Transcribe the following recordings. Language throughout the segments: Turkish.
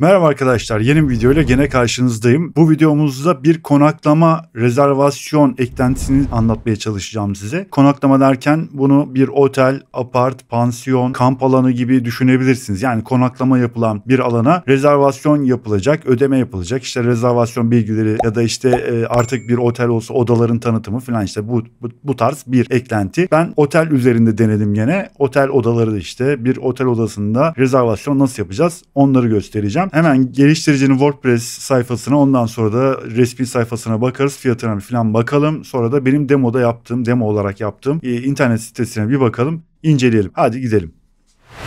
Merhaba arkadaşlar, yeni bir videoyla gene karşınızdayım. Bu videomuzda bir konaklama rezervasyon eklentisini anlatmaya çalışacağım size. Konaklama derken bunu bir otel, apart, pansiyon, kamp alanı gibi düşünebilirsiniz. Yani konaklama yapılan bir alana rezervasyon yapılacak, ödeme yapılacak. İşte rezervasyon bilgileri ya da işte artık bir otel olsa odaların tanıtımı falan, işte bu tarz bir eklenti. Ben otel üzerinde denedim gene. Otel odaları da işte bir otel odasında rezervasyon nasıl yapacağız onları göstereceğim. Hemen geliştiricinin WordPress sayfasına, ondan sonra da resmi sayfasına bakarız. Fiyatına falan bakalım. Sonra da benim demo olarak yaptığım internet sitesine bir bakalım, inceleyelim. Hadi gidelim.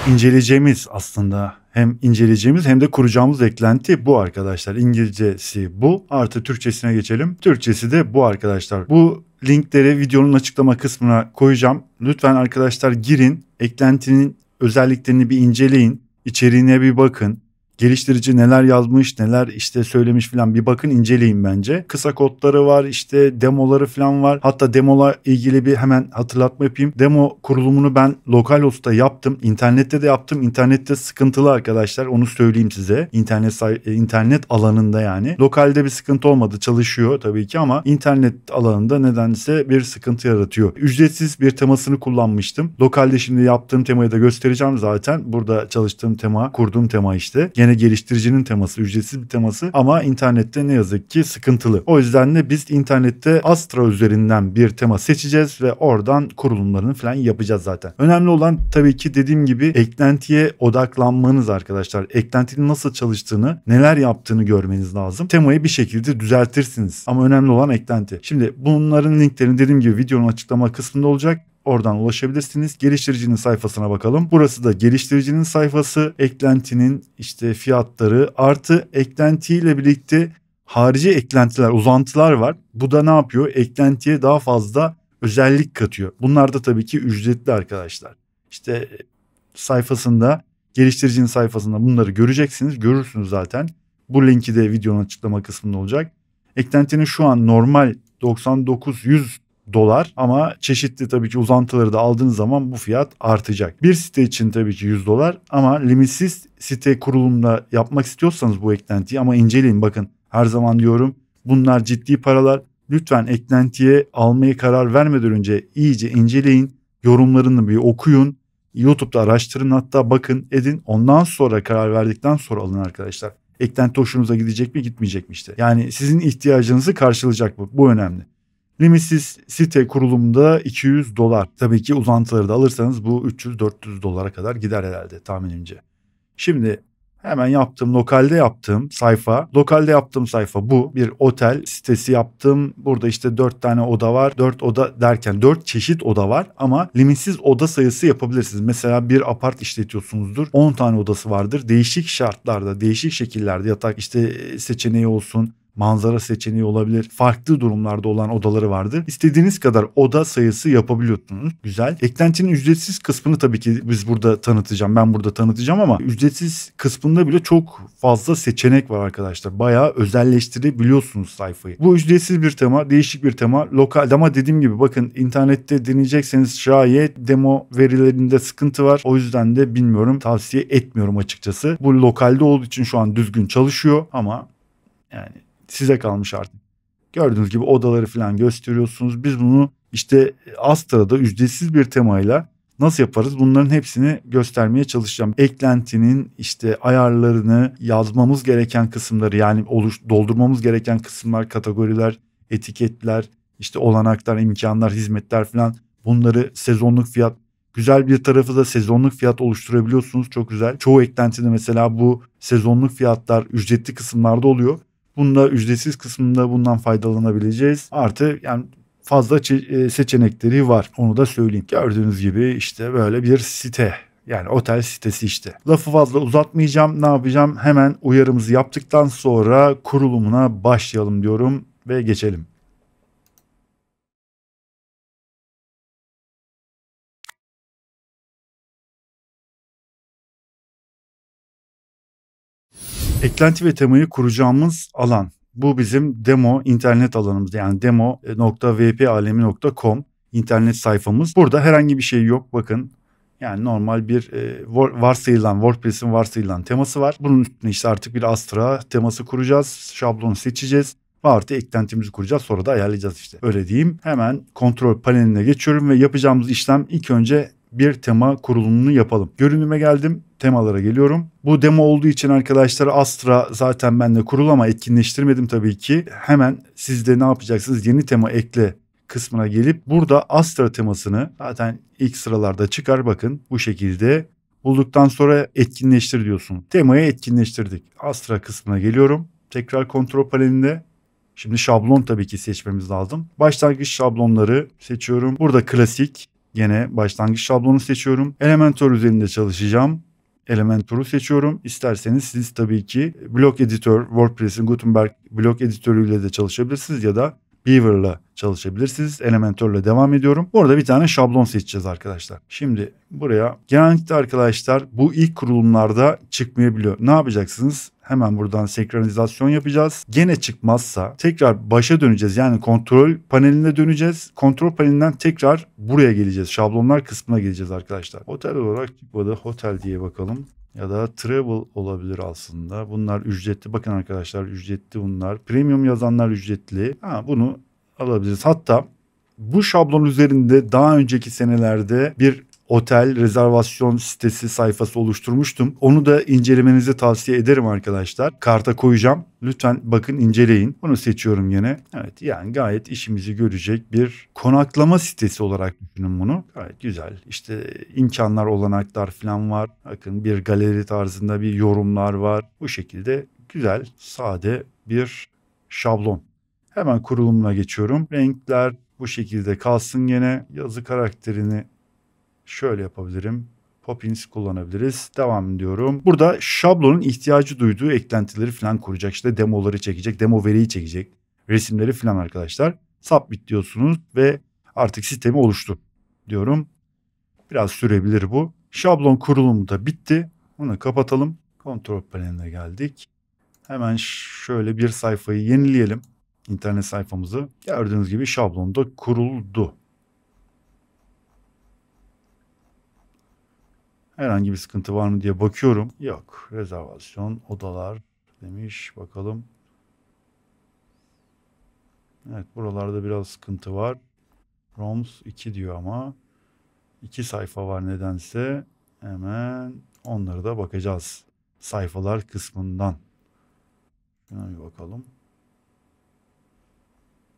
İnceleyeceğimiz aslında hem inceleyeceğimiz hem de kuracağımız eklenti bu arkadaşlar. İngilizcesi bu. Artı Türkçesine geçelim. Türkçesi de bu arkadaşlar. Bu linkleri videonun açıklama kısmına koyacağım. Lütfen arkadaşlar girin. Eklentinin özelliklerini bir inceleyin. İçeriğine bir bakın. Geliştirici neler yazmış, neler işte söylemiş falan bir bakın, inceleyin bence. Kısa kodları var, işte demoları falan var. Hatta demola ilgili bir hemen hatırlatma yapayım. Demo kurulumunu ben Localhost'ta yaptım. İnternette de yaptım. İnternette sıkıntılı arkadaşlar, onu söyleyeyim size. İnternet alanında yani. Lokalde bir sıkıntı olmadı, çalışıyor tabii ki, ama internet alanında nedense bir sıkıntı yaratıyor. Ücretsiz bir temasını kullanmıştım. Lokalde şimdi yaptığım temayı da göstereceğim zaten. Burada çalıştığım tema, kurduğum tema işte. Gene geliştiricinin teması, ücretsiz bir teması, ama internette ne yazık ki sıkıntılı. O yüzden de biz internette Astra üzerinden bir tema seçeceğiz ve oradan kurulumlarını falan yapacağız zaten. Önemli olan tabii ki dediğim gibi eklentiye odaklanmanız arkadaşlar. Eklentinin nasıl çalıştığını, neler yaptığını görmeniz lazım. Temayı bir şekilde düzeltirsiniz ama önemli olan eklenti. Şimdi bunların linklerini dediğim gibi videonun açıklama kısmında olacak. Oradan ulaşabilirsiniz. Geliştiricinin sayfasına bakalım. Burası da geliştiricinin sayfası. Eklentinin işte fiyatları artı eklentiyle birlikte harici eklentiler, uzantılar var. Bu da ne yapıyor? Eklentiye daha fazla özellik katıyor. Bunlar da tabii ki ücretli arkadaşlar. İşte sayfasında, geliştiricinin sayfasında bunları göreceksiniz. Görürsünüz zaten. Bu linki de videonun açıklama kısmında olacak. Eklentinin şu an normal 99-100 dolar, ama çeşitli tabii ki uzantıları da aldığınız zaman bu fiyat artacak. Bir site için tabii ki 100 dolar, ama limitsiz site kurulumunda yapmak istiyorsanız bu eklentiyi, ama inceleyin, bakın her zaman diyorum, bunlar ciddi paralar. Lütfen eklentiye almaya karar vermeden önce iyice inceleyin, yorumlarını bir okuyun, YouTube'da araştırın, hatta bakın edin, ondan sonra karar verdikten sonra alın arkadaşlar. Eklenti hoşunuza gidecek mi, gitmeyecek mi işte. Yani sizin ihtiyacınızı karşılayacak bu. Bu önemli. Limitsiz site kurulumunda 200 dolar. Tabii ki uzantıları da alırsanız bu 300-400 dolara kadar gider herhalde tahminimce. Şimdi hemen lokalde yaptığım sayfa bu. Bir otel sitesi yaptım. Burada işte 4 tane oda var. 4 oda derken 4 çeşit oda var, ama limitsiz oda sayısı yapabilirsiniz. Mesela bir apart işletiyorsunuzdur. 10 tane odası vardır. Değişik şartlarda, değişik şekillerde yatak işte seçeneği olsun, manzara seçeneği olabilir. Farklı durumlarda olan odaları vardır. İstediğiniz kadar oda sayısı yapabiliyorsunuz. Güzel. Eklentinin ücretsiz kısmını tabii ki ben burada tanıtacağım, ama ücretsiz kısmında bile çok fazla seçenek var arkadaşlar. Bayağı özelleştirebiliyorsunuz sayfayı. Bu ücretsiz bir tema, değişik bir tema. Lokalde, ama dediğim gibi bakın, internette deneyecekseniz şayet demo verilerinde sıkıntı var. O yüzden de bilmiyorum, tavsiye etmiyorum açıkçası. Bu lokalde olduğu için şu an düzgün çalışıyor, ama yani size kalmış artık. Gördüğünüz gibi odaları falan gösteriyorsunuz. Biz bunu işte Astra'da ücretsiz bir temayla nasıl yaparız? Bunların hepsini göstermeye çalışacağım. Eklentinin işte ayarlarını, yazmamız gereken kısımları, yani doldurmamız gereken kısımlar, kategoriler, etiketler, işte olanaklar, imkanlar, hizmetler falan, bunları sezonluk fiyat. Güzel bir tarafı da sezonluk fiyat oluşturabiliyorsunuz. Çok güzel. Çoğu eklentide mesela bu sezonluk fiyatlar ücretli kısımlarda oluyor. Bunda ücretsiz kısmında bundan faydalanabileceğiz. Artı yani fazla seçenekleri var. Onu da söyleyeyim. Gördüğünüz gibi işte böyle bir site. Yani otel sitesi işte. Lafı fazla uzatmayacağım. Ne yapacağım? Hemen uyarımızı yaptıktan sonra kurulumuna başlayalım diyorum ve geçelim. Eklenti ve temayı kuracağımız alan. Bu bizim demo internet alanımız, yani demo.vpalemi.com internet sayfamız. Burada herhangi bir şey yok. Bakın, Yani normal bir varsayılan, WordPress'in varsayılan teması var. Bunun üstüne işte artık bir Astra teması kuracağız. Şablonu seçeceğiz. Ve artı eklentimizi kuracağız. Sonra da ayarlayacağız işte. Öyle diyeyim. Hemen kontrol paneline geçiyorum ve yapacağımız işlem ilk önce bir tema kurulumunu yapalım. Görünüme geldim. Temalara geliyorum. Bu demo olduğu için arkadaşlar Astra zaten bende kurulu ama etkinleştirmedim tabii ki. Hemen siz de ne yapacaksınız? Yeni tema ekle kısmına gelip burada Astra temasını zaten ilk sıralarda çıkar, bakın bu şekilde. Bulduktan sonra etkinleştir diyorsun. Temayı etkinleştirdik. Astra kısmına geliyorum. Tekrar kontrol panelinde. Şimdi şablon tabii ki seçmemiz lazım. Başlangıç şablonları seçiyorum. Burada klasik. Yine başlangıç şablonu seçiyorum. Elementor üzerinde çalışacağım. Elementor'u seçiyorum. İsterseniz siz tabii ki blok editör, WordPress'in Gutenberg blok editörüyle de çalışabilirsiniz ya da Beaver'la çalışabilirsiniz. Elementor'la devam ediyorum. Burada bir tane şablon seçeceğiz arkadaşlar. Şimdi buraya genellikle arkadaşlar bu ilk kurulumlarda çıkmayabiliyor. Ne yapacaksınız? Hemen buradan senkronizasyon yapacağız. Gene çıkmazsa tekrar başa döneceğiz. Yani kontrol paneline döneceğiz. Kontrol panelinden tekrar buraya geleceğiz. Şablonlar kısmına geleceğiz arkadaşlar. Otel olarak çıkmadı. Hotel diye bakalım. Ya da travel olabilir aslında. Bunlar ücretli. Bakın arkadaşlar ücretli bunlar. Premium yazanlar ücretli. Bunu alabiliriz. Hatta bu şablon üzerinde daha önceki senelerde bir otel rezervasyon sitesi sayfası oluşturmuştum. Onu da incelemenizi tavsiye ederim arkadaşlar. Karta koyacağım. Lütfen bakın, inceleyin. Bunu seçiyorum yine. Evet, yani gayet işimizi görecek bir konaklama sitesi olarak düşünün bunu. Gayet güzel. İşte imkanlar, olanaklar falan var. Bakın bir galeri tarzında bir yorumlar var. Bu şekilde güzel, sade bir şablon. Hemen kurulumuna geçiyorum. Renkler bu şekilde kalsın gene. Yazı karakterini şöyle yapabilirim. Poppins kullanabiliriz. Devam ediyorum. Burada şablonun ihtiyacı duyduğu eklentileri falan kuracak. İşte demoları çekecek. Demo veriyi çekecek. Resimleri falan arkadaşlar. Submit diyorsunuz ve artık sistemi oluştur diyorum. Biraz sürebilir bu. Şablon kurulumu da bitti. Bunu kapatalım. Kontrol paneline geldik. Hemen şöyle bir sayfayı yenileyelim. İnternet sayfamızı. Gördüğünüz gibi şablon da kuruldu. Herhangi bir sıkıntı var mı diye bakıyorum. Yok. Rezervasyon, odalar demiş. Bakalım. Evet, buralarda biraz sıkıntı var. ROMS 2 diyor ama 2 sayfa var nedense. Hemen onları da bakacağız. Sayfalar kısmından. Şuna bir bakalım.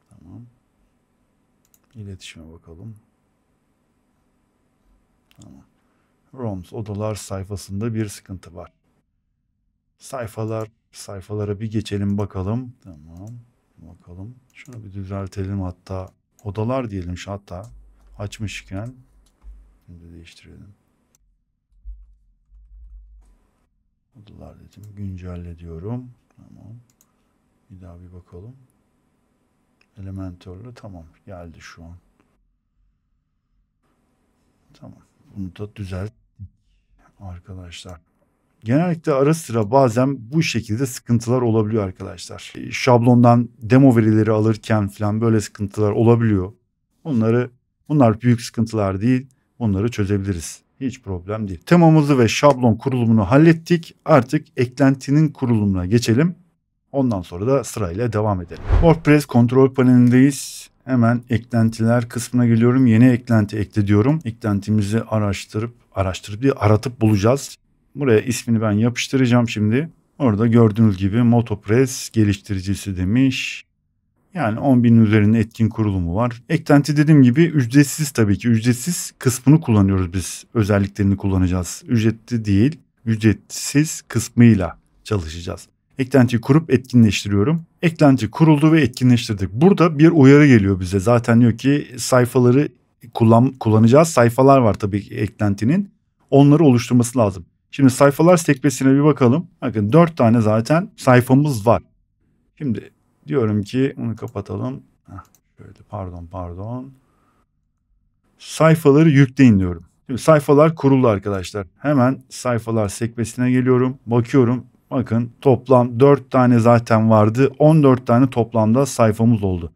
Tamam. İletişime bakalım. Tamam. ROMS odalar sayfasında bir sıkıntı var. Sayfalara bir geçelim bakalım. Tamam. Bakalım. Şunu bir düzeltelim, hatta odalar diyelim, hatta açmışken şimdi değiştirelim. Odalar dedim. Güncelle diyorum. Tamam. Bir daha bir bakalım. Elementor'la tamam. Geldi şu an. Tamam. Bunu da düzelt arkadaşlar. Genellikle ara sıra bazen bu şekilde sıkıntılar olabiliyor arkadaşlar. Şablondan demo verileri alırken falan böyle sıkıntılar olabiliyor. Bunlar büyük sıkıntılar değil. Bunları çözebiliriz. Hiç problem değil. Temamızı ve şablon kurulumunu hallettik. Artık eklentinin kurulumuna geçelim. Ondan sonra da sırayla devam edelim. WordPress kontrol panelindeyiz. Hemen eklentiler kısmına geliyorum. Yeni eklenti ekle diyorum. Eklentimizi aratıp bulacağız. Buraya ismini ben yapıştıracağım şimdi. Orada gördüğünüz gibi MotoPress geliştiricisi demiş. Yani 10.000 üzerinde etkin kurulumu var. Eklenti dediğim gibi ücretsiz, tabii ki ücretsiz kısmını kullanıyoruz biz. Özelliklerini kullanacağız. Ücretli değil, ücretsiz kısmıyla çalışacağız. Eklentiyi kurup etkinleştiriyorum. Eklenti kuruldu ve etkinleştirdik. Burada bir uyarı geliyor bize. Zaten diyor ki sayfaları kullanacağız. Sayfalar var tabii ki eklentinin. Onları oluşturması lazım. Şimdi sayfalar sekmesine bir bakalım. Bakın 4 tane zaten sayfamız var. Şimdi diyorum ki bunu kapatalım. Şöyle pardon. Sayfaları yükleyin diyorum. Şimdi sayfalar kuruldu arkadaşlar. Hemen sayfalar sekmesine geliyorum. Bakıyorum. Bakın toplam 4 tane zaten vardı. 14 tane toplamda sayfamız oldu.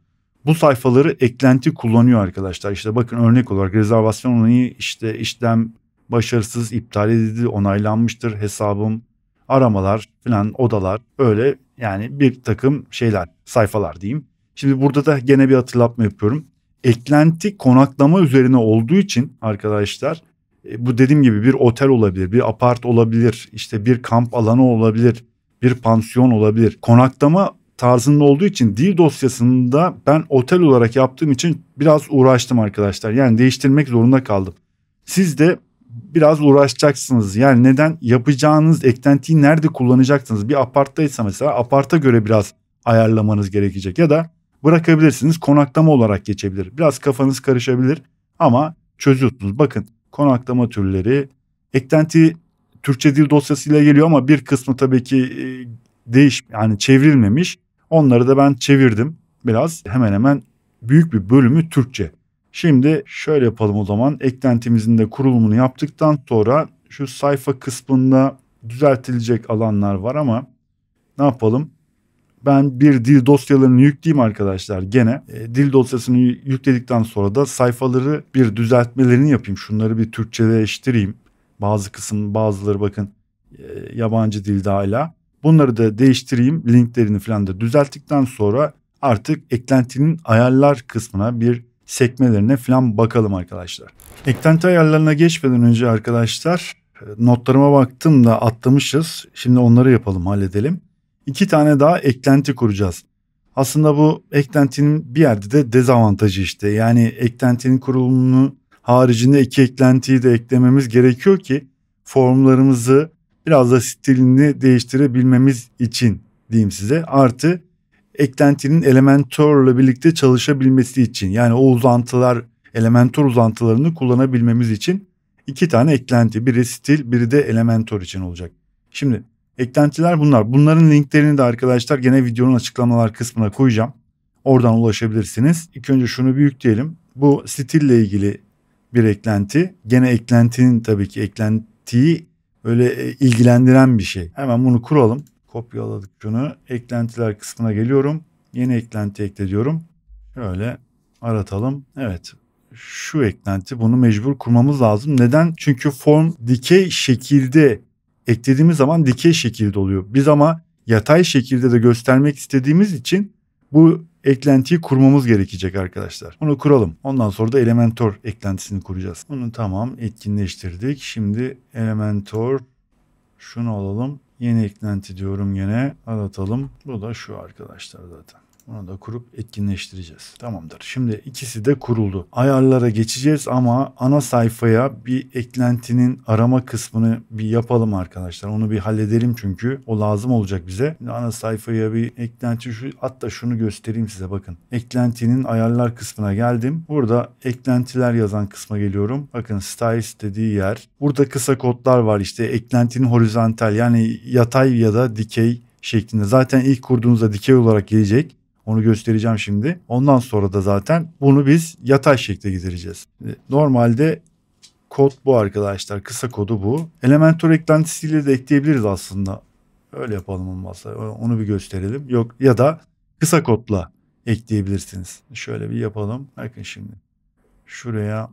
Bu sayfaları eklenti kullanıyor arkadaşlar. İşte bakın örnek olarak rezervasyon onayı, işte işlem başarısız, iptal edildi, onaylanmıştır hesabım, aramalar falan, odalar, öyle yani bir takım şeyler, sayfalar diyeyim. Şimdi burada da gene bir hatırlatma yapıyorum. Eklenti konaklama üzerine olduğu için arkadaşlar, bu dediğim gibi bir otel olabilir, bir apart olabilir, işte bir kamp alanı olabilir, bir pansiyon olabilir. Konaklama tarzında olduğu için dil dosyasında ben otel olarak yaptığım için biraz uğraştım arkadaşlar. Yani değiştirmek zorunda kaldım. Siz de biraz uğraşacaksınız. Yani neden? Yapacağınız eklentiyi nerede kullanacaksınız? Bir aparttaysa mesela aparta göre biraz ayarlamanız gerekecek ya da bırakabilirsiniz, konaklama olarak geçebilir. Biraz kafanız karışabilir ama çözüyorsunuz. Bakın, konaklama türleri, eklenti Türkçe dil dosyasıyla geliyor ama bir kısmı tabii ki yani çevrilmemiş. Onları da ben çevirdim biraz, hemen hemen büyük bir bölümü Türkçe. Şimdi şöyle yapalım o zaman. Eklentimizin de kurulumunu yaptıktan sonra şu sayfa kısmında düzeltilecek alanlar var ama ne yapalım? Ben bir dil dosyalarını yükleyeyim arkadaşlar gene. Dil dosyasını yükledikten sonra da sayfaları bir düzeltmelerini yapayım. Şunları bir Türkçeleştireyim. Bazıları bakın yabancı dilde hala. Bunları da değiştireyim. Linklerini falan da düzelttikten sonra artık eklentinin ayarlar kısmına, bir sekmelerine falan bakalım arkadaşlar. Eklenti ayarlarına geçmeden önce arkadaşlar, notlarıma baktım da atlamışız. Şimdi onları yapalım, halledelim. 2 tane daha eklenti kuracağız. Aslında bu eklentinin bir yerde de dezavantajı işte. Yani eklentinin kurulumunu haricinde 2 eklentiyi de eklememiz gerekiyor ki formlarımızı biraz da stilini değiştirebilmemiz için diyeyim size. Artı eklentinin Elementor ile birlikte çalışabilmesi için, yani o uzantılar, Elementor uzantılarını kullanabilmemiz için 2 tane eklenti, biri stil, biri de Elementor için olacak. Şimdi eklentiler bunlar. Bunların linklerini de arkadaşlar gene videonun açıklamalar kısmına koyacağım. Oradan ulaşabilirsiniz. İlk önce şunu bir yükleyelim. Bu stille ilgili bir eklenti. Gene eklentinin, tabii ki eklentiyi öyle ilgilendiren bir şey. Hemen bunu kuralım. Kopyaladık şunu. Eklentiler kısmına geliyorum. Yeni eklenti ekle diyorum. Şöyle aratalım. Evet. Şu eklenti, bunu mecbur kurmamız lazım. Neden? Çünkü form dikey şekilde eklediğimiz zaman dikey şekilde oluyor. Biz ama yatay şekilde de göstermek istediğimiz için bu eklentiyi kurmamız gerekecek arkadaşlar. Bunu kuralım. Ondan sonra da Elementor eklentisini kuracağız. Bunu tamam, etkinleştirdik. Şimdi Elementor, şunu alalım. Yeni eklenti diyorum, yine aratalım. Bu da şu arkadaşlar zaten. Bunu da kurup etkinleştireceğiz. Tamamdır. Şimdi ikisi de kuruldu. Ayarlara geçeceğiz ama ana sayfaya bir eklentinin arama kısmını bir yapalım arkadaşlar. Onu bir halledelim çünkü o lazım olacak bize. Şimdi ana sayfaya bir eklenti, hatta şunu göstereyim size, bakın. Eklentinin ayarlar kısmına geldim. Burada eklentiler yazan kısma geliyorum. Bakın styles dediği yer. Burada kısa kodlar var, işte eklentinin horizontal, yani yatay ya da dikey şeklinde. Zaten ilk kurduğunuzda dikey olarak gelecek. Onu göstereceğim şimdi. Ondan sonra da zaten bunu biz yatay şekilde gidereceğiz. Normalde kod bu arkadaşlar. Kısa kodu bu. Elementor eklentisiyle de ekleyebiliriz aslında. Öyle yapalım olmazsa. Onu bir gösterelim. Yok, ya da kısa kodla ekleyebilirsiniz. Şöyle bir yapalım. Bakın şimdi. Şuraya,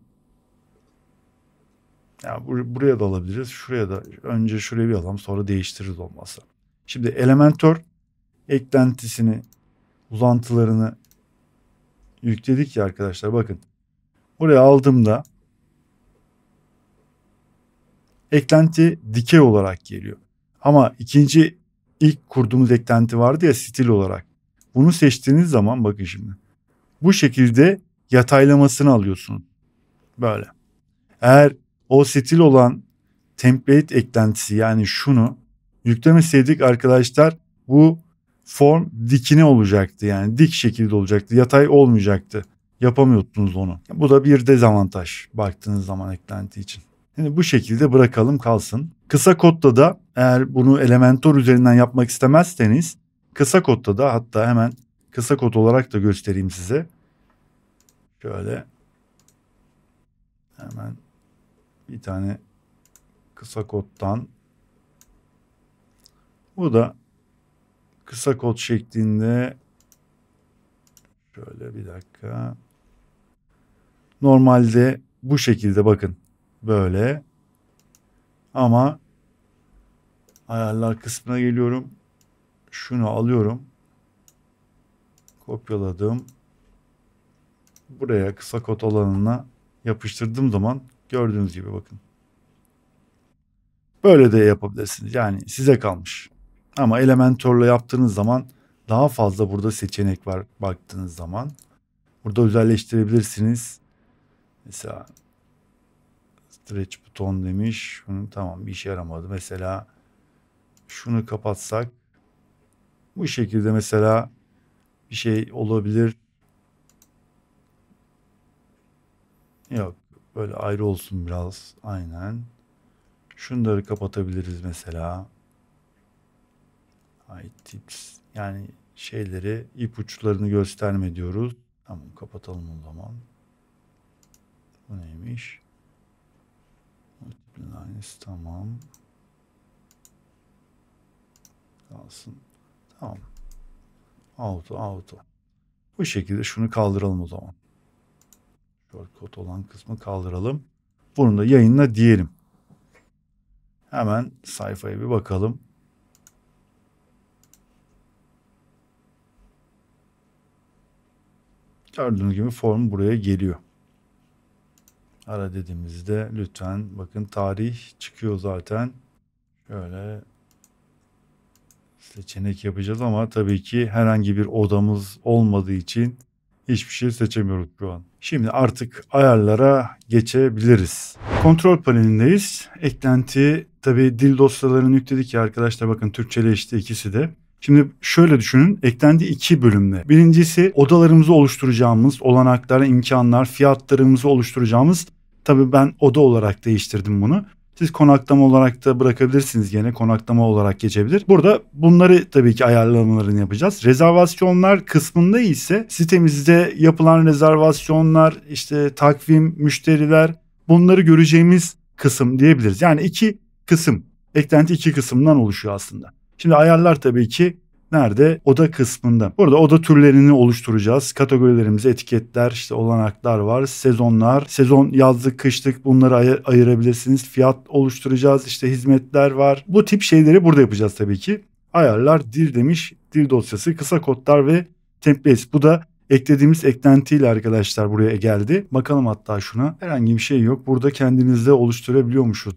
ya buraya da alabiliriz. Şuraya da, önce şuraya bir alalım, sonra değiştiririz olmazsa. Şimdi Elementor eklentisini, uzantılarını yükledik ya arkadaşlar, bakın. Buraya aldığımda eklenti dikey olarak geliyor. Ama ilk kurduğumuz eklenti vardı ya, stil olarak. Bunu seçtiğiniz zaman bakın şimdi. Bu şekilde yataylamasını alıyorsunuz. Böyle. Eğer o stil olan template eklentisi, yani şunu yüklemeseydik arkadaşlar, bu form dikine olacaktı. Yani dik şekilde olacaktı. Yatay olmayacaktı. Yapamıyorsunuz onu. Bu da bir dezavantaj baktığınız zaman eklenti için. Şimdi bu şekilde bırakalım kalsın. Kısa kodda da, eğer bunu Elementor üzerinden yapmak istemezseniz, kısa kodda da, hatta hemen kısa kod olarak da göstereyim size. Şöyle hemen bir tane kısa koddan, bu da kısa kod şeklinde, şöyle bir dakika. Normalde bu şekilde, bakın böyle. Ama ayarlar kısmına geliyorum. Şunu alıyorum. Kopyaladım. Buraya kısa kod alanına yapıştırdığım zaman gördüğünüz gibi bakın. Böyle de yapabilirsiniz. Yani size kalmış. Ama Elementor'la yaptığınız zaman daha fazla burada seçenek var baktığınız zaman. Burada özelleştirebilirsiniz. Mesela stretch buton demiş. Şunu tamam bir işe yaramadı. Mesela şunu kapatsak bu şekilde mesela bir şey olabilir. Yok böyle ayrı olsun biraz. Aynen. Şunları kapatabiliriz mesela. Tips yani şeyleri ipuçlarını gösterme diyoruz. Tamam kapatalım o zaman. Bu neymiş? Multiplines tamam. Kalsın. Tamam. Auto. Bu şekilde şunu kaldıralım o zaman. Shortcut olan kısmı kaldıralım. Bunu da yayınla diyelim. Hemen sayfaya bir bakalım. Gördüğünüz gibi form buraya geliyor. Ara dediğimizde lütfen bakın tarih çıkıyor zaten. Şöyle seçenek yapacağız ama tabii ki herhangi bir odamız olmadığı için hiçbir şey seçemiyoruz şu an. Şimdi artık ayarlara geçebiliriz. Kontrol panelindeyiz. Eklenti tabii dil dosyalarını yükledik ya arkadaşlar bakın Türkçeleşti ikisi de. Şimdi şöyle düşünün eklendi iki bölümde. Birincisi odalarımızı oluşturacağımız olanaklar, imkanlar, fiyatlarımızı oluşturacağımız. Tabii ben oda olarak değiştirdim bunu. Siz konaklama olarak da bırakabilirsiniz gene konaklama olarak geçebilir. Burada bunları tabii ki ayarlamalarını yapacağız. Rezervasyonlar kısmında ise sitemizde yapılan rezervasyonlar, işte takvim, müşteriler bunları göreceğimiz kısım diyebiliriz. Yani iki kısım, eklenti iki kısımdan oluşuyor aslında. Şimdi ayarlar tabii ki nerede? Oda kısmında. Burada oda türlerini oluşturacağız. Kategorilerimize etiketler, işte olanaklar var. Sezonlar, sezon yazlık, kışlık bunları ayırabilirsiniz. Fiyat oluşturacağız. İşte hizmetler var. Bu tip şeyleri burada yapacağız tabii ki. Ayarlar, dil demiş, dil dosyası, kısa kodlar ve templates. Bu da eklediğimiz eklentiyle arkadaşlar buraya geldi. Bakalım hatta şuna. Herhangi bir şey yok. Burada kendinizde oluşturabiliyormuşuz.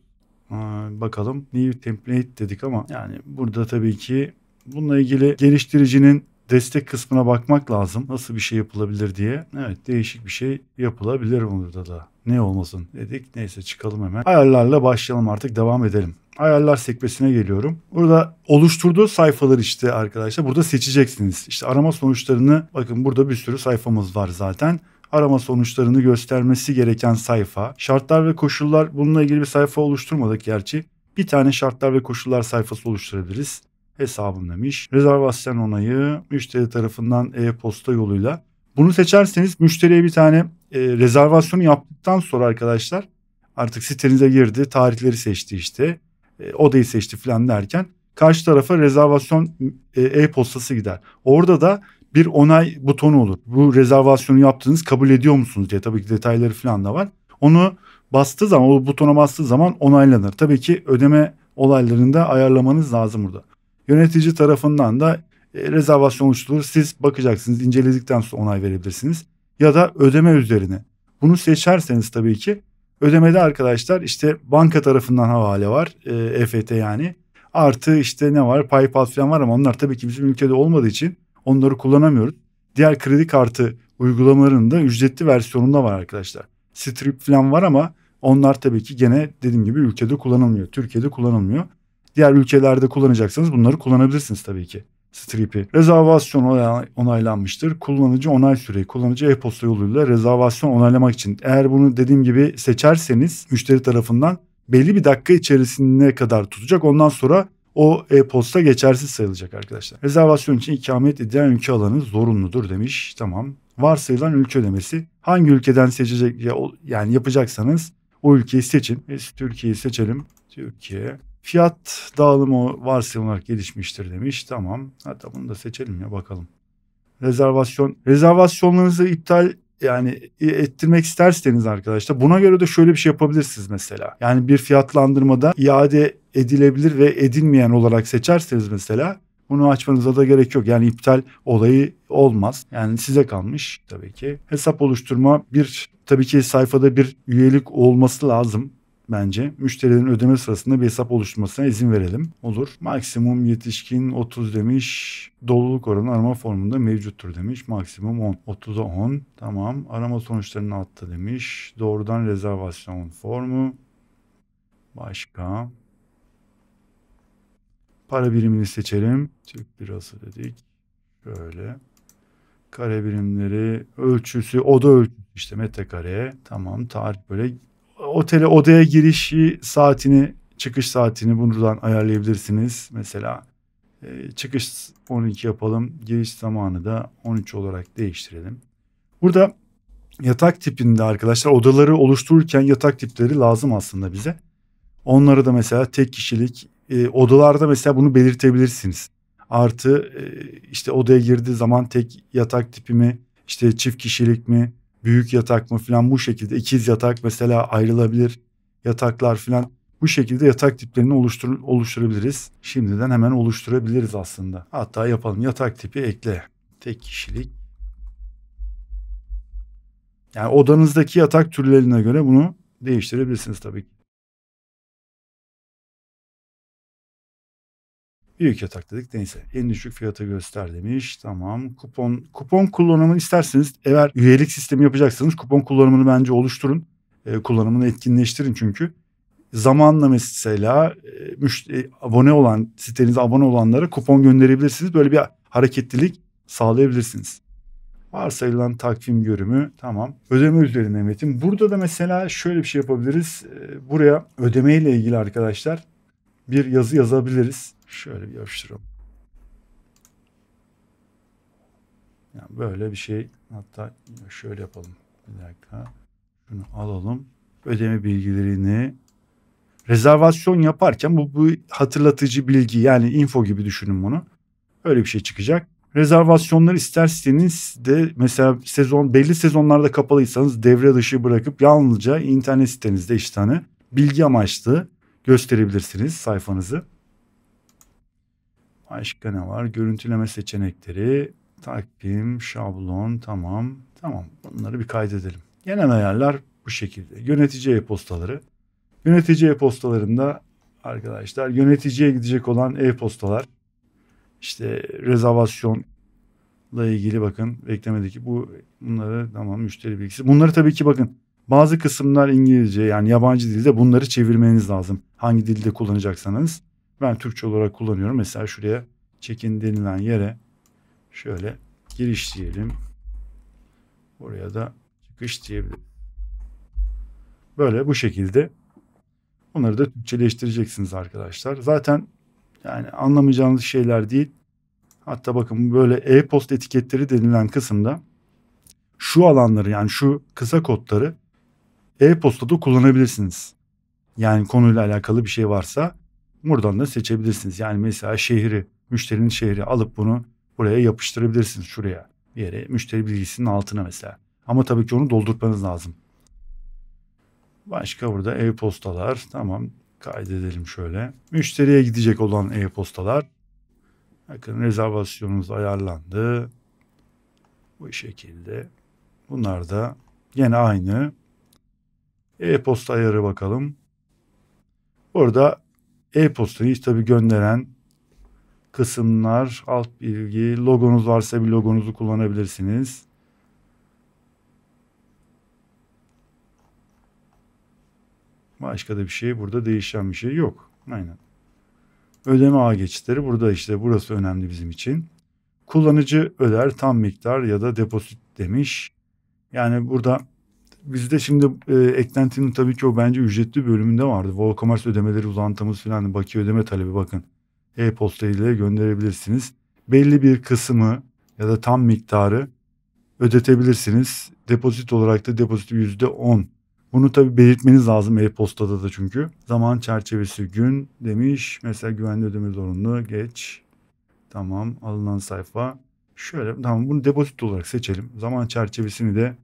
Bakalım new template dedik ama yani burada tabii ki bununla ilgili geliştiricinin destek kısmına bakmak lazım. Nasıl bir şey yapılabilir diye. Evet değişik bir şey yapılabilir burada da. Ne olmasın dedik. Neyse çıkalım hemen. Ayarlarla başlayalım artık devam edelim. Ayarlar sekmesine geliyorum. Burada oluşturduğu sayfalar işte arkadaşlar burada seçeceksiniz. İşte arama sonuçlarını bakın burada bir sürü sayfamız var zaten. Arama sonuçlarını göstermesi gereken sayfa. Şartlar ve koşullar bununla ilgili bir sayfa oluşturmadık gerçi. Bir tane şartlar ve koşullar sayfası oluşturabiliriz. Hesabım demiş. Rezervasyon onayı müşteri tarafından e-posta yoluyla. Bunu seçerseniz müşteriye bir tane rezervasyonu yaptıktan sonra arkadaşlar artık sitenize girdi. Tarihleri seçti işte. Odayı seçti falan derken karşı tarafa rezervasyon e-postası gider. Orada da bir onay butonu olur. Bu rezervasyonu yaptığınız kabul ediyor musunuz diye tabii ki detayları falan da var. Onu bastığı zaman o butona bastığı zaman onaylanır. Tabii ki ödeme olaylarını da ayarlamanız lazım burada. Yönetici tarafından da rezervasyon oluşturulur. Siz bakacaksınız inceledikten sonra onay verebilirsiniz. Ya da ödeme üzerine. Bunu seçerseniz tabii ki ödemede arkadaşlar işte banka tarafından havale var. EFT yani. Artı işte ne var? PayPal falan var ama onlar tabii ki bizim ülkede olmadığı için onları kullanamıyoruz. Diğer kredi kartı uygulamalarının da ücretli versiyonunda var arkadaşlar. Stripe falan var ama onlar tabii ki gene dediğim gibi ülkede kullanılmıyor. Türkiye'de kullanılmıyor. Diğer ülkelerde kullanacaksanız bunları kullanabilirsiniz tabii ki. Stripe'i. Rezervasyon onaylanmıştır. Kullanıcı onay süreyi. Kullanıcı e-posta yoluyla rezervasyon onaylamak için. Eğer bunu dediğim gibi seçerseniz müşteri tarafından belli bir dakika içerisine kadar tutacak. Ondan sonra o e-posta geçersiz sayılacak arkadaşlar. Rezervasyon için ikamet edilen ülke alanı zorunludur demiş. Tamam. Varsayılan ülke ödemesi. Hangi ülkeden seçecek yani yapacaksanız o ülkeyi seçin. Biz Türkiye'yi seçelim. Türkiye. Fiyat dağılımı varsayılan olarak gelişmiştir demiş. Tamam. Hatta bunu da seçelim ya bakalım. Rezervasyonlarınızı iptal yani ettirmek isterseniz arkadaşlar buna göre de şöyle bir şey yapabilirsiniz mesela. Yani bir fiyatlandırmada iade edilebilir ve edilmeyen olarak seçerseniz mesela bunu açmanıza da gerek yok. Yani iptal olayı olmaz. Yani size kalmış tabii ki. Hesap oluşturma tabii ki sayfada bir üyelik olması lazım. Bence müşterilerin ödeme sırasında bir hesap oluşturmasına izin verelim. Olur. Maksimum yetişkin 30 demiş. Doluluk oranı arama formunda mevcuttur demiş. Maksimum 10. 30'a 10. Tamam. Arama sonuçlarını attı demiş. Doğrudan rezervasyon formu. Başka. Para birimini seçelim. Türk lirası dedik. Şöyle. Kare birimleri, ölçüsü, oda ölçüsü işte metrekare. Tamam, tarih böyle. Odaya girişi saatini, çıkış saatini buradan ayarlayabilirsiniz. Mesela çıkış 12 yapalım. Giriş zamanı da 13 olarak değiştirelim. Burada yatak tipinde arkadaşlar odaları oluştururken yatak tipleri lazım aslında bize. Onları da mesela tek kişilik odalarda mesela bunu belirtebilirsiniz. Artı işte odaya girdiği zaman tek yatak tipi mi, işte çift kişilik mi, büyük yatak mı falan bu şekilde ikiz yatak mesela ayrılabilir yataklar falan. Bu şekilde yatak tiplerini oluşturabiliriz. Şimdiden hemen oluşturabiliriz aslında. Hatta yapalım yatak tipi ekle. Tek kişilik. Yani odanızdaki yatak türlerine göre bunu değiştirebilirsiniz tabii ki. Büyük yatak dedik. Neyse. En düşük fiyatı göster demiş. Tamam. Kupon kullanımını isterseniz eğer üyelik sistemi yapacaksanız kupon kullanımını bence oluşturun. Kullanımını etkinleştirin çünkü. Zamanla mesela sitenize abone olanlara kupon gönderebilirsiniz. Böyle bir hareketlilik sağlayabilirsiniz. Varsayılan takvim görümü tamam. Ödeme üzerine metin. Burada da mesela şöyle bir şey yapabiliriz. Buraya ödeme ile ilgili arkadaşlar bir yazı yazabiliriz. Şöyle bir yapıştıralım. Yani böyle bir şey hatta şöyle yapalım. Bir dakika. Şunu alalım. Ödeme bilgilerini rezervasyon yaparken bu hatırlatıcı bilgi yani info gibi düşünün bunu. Öyle bir şey çıkacak. Rezervasyonları isterseniz de mesela belli sezonlarda kapalıysanız devre dışı bırakıp yalnızca internet sitenizde işte hani bilgi amaçlı gösterebilirsiniz sayfanızı. Başka ne var? Görüntüleme seçenekleri, takvim, şablon, tamam. Tamam, bunları bir kaydedelim. Genel ayarlar bu şekilde. Yönetici e-postaları. Yönetici e-postalarında arkadaşlar yöneticiye gidecek olan e-postalar işte rezervasyonla ilgili bakın beklemedeki bunları tamam müşteri bilgisi. Bunları tabii ki bakın bazı kısımlar İngilizce yani yabancı dilde bunları çevirmeniz lazım. Hangi dilde kullanacaksanız. Ben Türkçe olarak kullanıyorum. Mesela şuraya check-in denilen yere şöyle giriş diyelim. Buraya da çıkış diyebilirim. Böyle bu şekilde bunları da Türkçeleştireceksiniz arkadaşlar. Zaten yani anlamayacağınız şeyler değil. Hatta bakın böyle e-posta etiketleri denilen kısımda şu alanları yani şu kısa kodları e-postada kullanabilirsiniz. Yani konuyla alakalı bir şey varsa buradan da seçebilirsiniz. Yani mesela müşterinin şehri alıp bunu buraya yapıştırabilirsiniz şuraya bir yere. Müşteri bilgisinin altına mesela. Ama tabii ki onu doldurmanız lazım. Başka burada e-postalar. Tamam kaydedelim şöyle. Müşteriye gidecek olan e-postalar. Bakın rezervasyonunuz ayarlandı. Bu şekilde. Bunlar da yine aynı. E-posta ayarı bakalım. Burada e-postayı tabii gönderen kısımlar, alt bilgi, logonuz varsa bir logonuzu kullanabilirsiniz. Başka da bir şey burada değişen bir şey yok. Aynen. Ödeme ağ geçitleri burada işte burası önemli bizim için. Kullanıcı öder tam miktar ya da depozit demiş. Yani burada bizde şimdi eklentinin tabii ki o bence ücretli bölümünde vardı. WooCommerce ödemeleri uzantımız falan bakiye ödeme talebi bakın. E-posta ile gönderebilirsiniz. Belli bir kısmı ya da tam miktarı ödetebilirsiniz. Depozit olarak da depozit %10. Bunu tabii belirtmeniz lazım e-postada da çünkü. Zaman çerçevesi gün demiş. Mesela güvenli ödeme zorunlu geç. Tamam alınan sayfa. Şöyle tamam bunu depozit olarak seçelim. Zaman çerçevesini de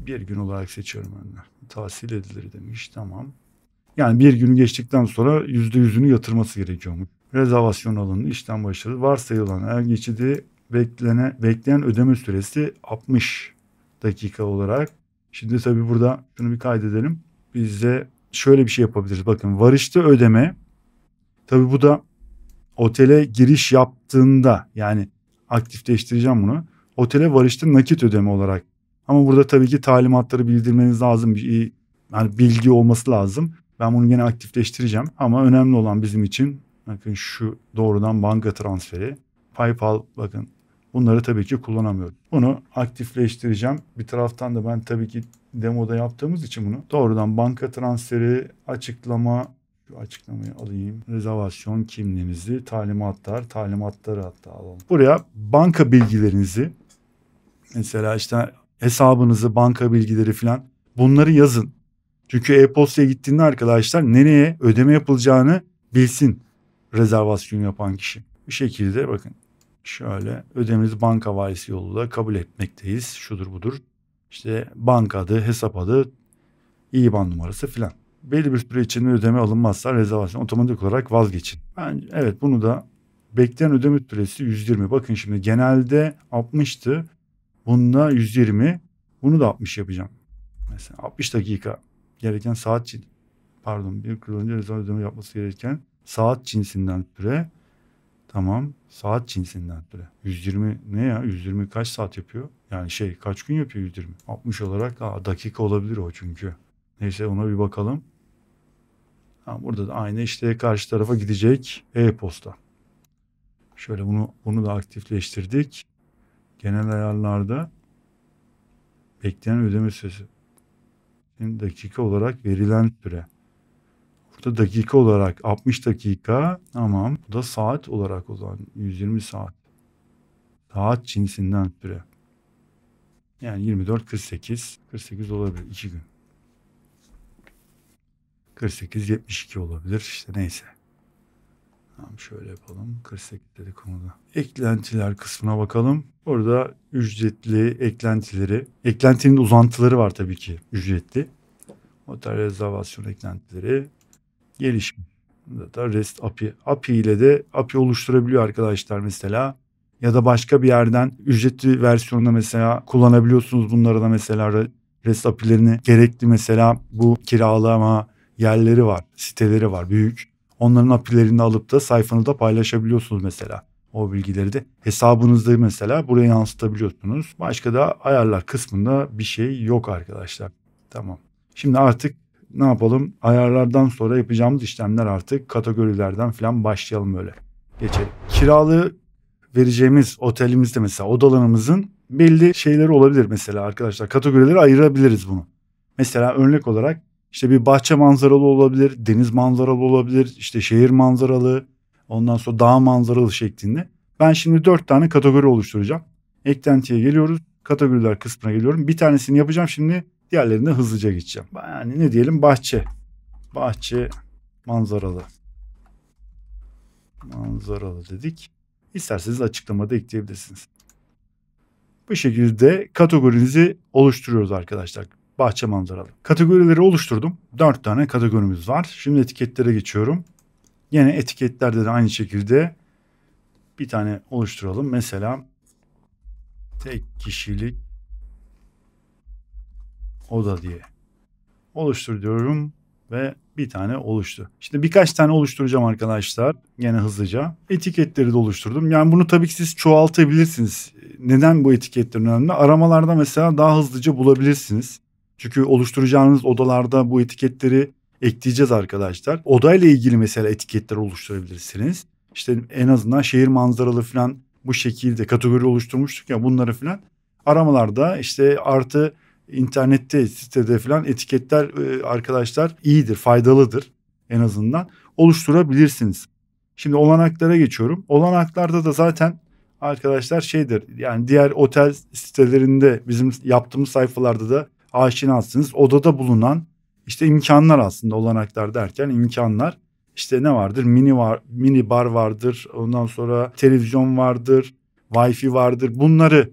Bir gün olarak seçiyorum ben de. Tahsil edilir demiş. Tamam. Yani bir günü geçtikten sonra %100'ünü yatırması gerekiyormuş. Rezervasyon alanı işlem başarılı. Varsayılan er geçidi bekleyen ödeme süresi 60 dakika olarak. Şimdi tabii burada şunu bir kaydedelim. Biz de şöyle bir şey yapabiliriz. Bakın varışta ödeme. Tabii bu da otele giriş yaptığında, yani aktifleştireceğim bunu. Otele varışta nakit ödeme olarak. Ama burada tabii ki talimatları bildirmeniz lazım. Yani bilgi olması lazım. Ben bunu yine aktifleştireceğim. Ama önemli olan bizim için bakın şu doğrudan banka transferi. PayPal, bakın bunları tabii ki kullanamıyorum. Bunu aktifleştireceğim. Bir taraftan da ben tabii ki demoda yaptığımız için bunu doğrudan banka transferi, açıklama, şu açıklamayı alayım. Rezervasyon kimliğinizi, talimatları hatta alalım. Buraya banka bilgilerinizi, mesela işte hesabınızı, banka bilgileri falan, bunları yazın. Çünkü e-postaya gittiğinde arkadaşlar nereye ödeme yapılacağını bilsin rezervasyon yapan kişi. Bir şekilde bakın şöyle ödememizi banka havalesi yoluyla kabul etmekteyiz. Şudur budur. İşte banka adı, hesap adı, IBAN numarası filan. Belli bir süre içinde ödeme alınmazsa rezervasyon otomatik olarak vazgeçin. Evet, bunu da bekleyen ödeme süresi 120. Bakın şimdi genelde 60'tı. Bunda 120. Bunu da 60 yapacağım. Mesela 60 dakika gereken saat bir kullanıcı rezervasyon ödeme yapması gereken saat cinsinden süre. Tamam. Saat cinsinden süre. 120 ne ya? 120 kaç saat yapıyor? Yani kaç gün yapıyor 120? 60 olarak dakika olabilir o çünkü. Neyse ona bir bakalım. Burada da aynı işte karşı tarafa gidecek e-posta. Şöyle bunu da aktifleştirdik. Genel ayarlarda bekleyen ödeme süresi. Şimdi dakika olarak verilen süre. Burada dakika olarak 60 dakika. Tamam. Bu da saat olarak o zaman 120 saat. Saat cinsinden süre. Yani 24, 48. 48 olabilir 2 gün. 48, 72 olabilir. İşte neyse. Tamam, şöyle yapalım. 48 dedik konuda. Eklentiler kısmına bakalım. Burada ücretli eklentinin uzantıları var tabii ki ücretli. Otel rezervasyon eklentileri, gelişim. Da REST API. API ile de API oluşturabiliyor arkadaşlar mesela. Ya da başka bir yerden ücretli versiyonda mesela kullanabiliyorsunuz bunları da, mesela REST API'lerini gerekli, mesela bu kiralama yerleri var, siteleri var büyük. Onların API'lerini alıp da sayfanızda paylaşabiliyorsunuz mesela. O bilgileri de hesabınızda mesela buraya yansıtabiliyorsunuz. Başka da ayarlar kısmında bir şey yok arkadaşlar. Tamam. Şimdi artık ne yapalım? Ayarlardan sonra yapacağımız işlemler, artık kategorilerden falan başlayalım böyle. Geçelim. Kiralığı vereceğimiz otelimizde mesela odalarımızın belli şeyleri olabilir mesela arkadaşlar. Kategorileri ayırabiliriz bunu. Mesela örnek olarak işte bir bahçe manzaralı olabilir, deniz manzaralı olabilir, işte şehir manzaralı, ondan sonra dağ manzaralı şeklinde. Ben şimdi 4 tane kategori oluşturacağım. Eklentiye geliyoruz. Kategoriler kısmına geliyorum. Bir tanesini yapacağım şimdi. Diğerlerine hızlıca geçeceğim. Yani ne diyelim? Bahçe manzaralı dedik. İsterseniz açıklamada ekleyebilirsiniz. Bu şekilde kategorinizi oluşturuyoruz arkadaşlar. Bahçe manzaralı. Kategorileri oluşturdum. 4 tane kategorimiz var. Şimdi etiketlere geçiyorum. Yine etiketlerde de aynı şekilde bir tane oluşturalım. Mesela tek kişilik oda diye oluştur diyorum ve bir tane oluştu. İşte birkaç tane oluşturacağım arkadaşlar. Yine hızlıca. Etiketleri de oluşturdum. Yani bunu tabii ki siz çoğaltabilirsiniz. Neden bu etiketler önemli? Aramalarda mesela daha hızlıca bulabilirsiniz. Çünkü oluşturacağınız odalarda bu etiketleri ekleyeceğiz arkadaşlar. Odayla ilgili mesela etiketler oluşturabilirsiniz. İşte en azından şehir manzaralı falan bu şekilde kategori oluşturmuştuk ya, bunları falan aramalarda işte artı internette, sitede falan etiketler arkadaşlar iyidir, faydalıdır, en azından oluşturabilirsiniz. Şimdi olanaklara geçiyorum. Olanaklarda da zaten arkadaşlar yani diğer otel sitelerinde bizim yaptığımız sayfalarda da aşinasınız. Odada bulunan işte imkanlar, aslında olanaklar derken imkanlar. İşte ne vardır? Mini bar vardır. Ondan sonra televizyon vardır. Wi-Fi vardır. Bunları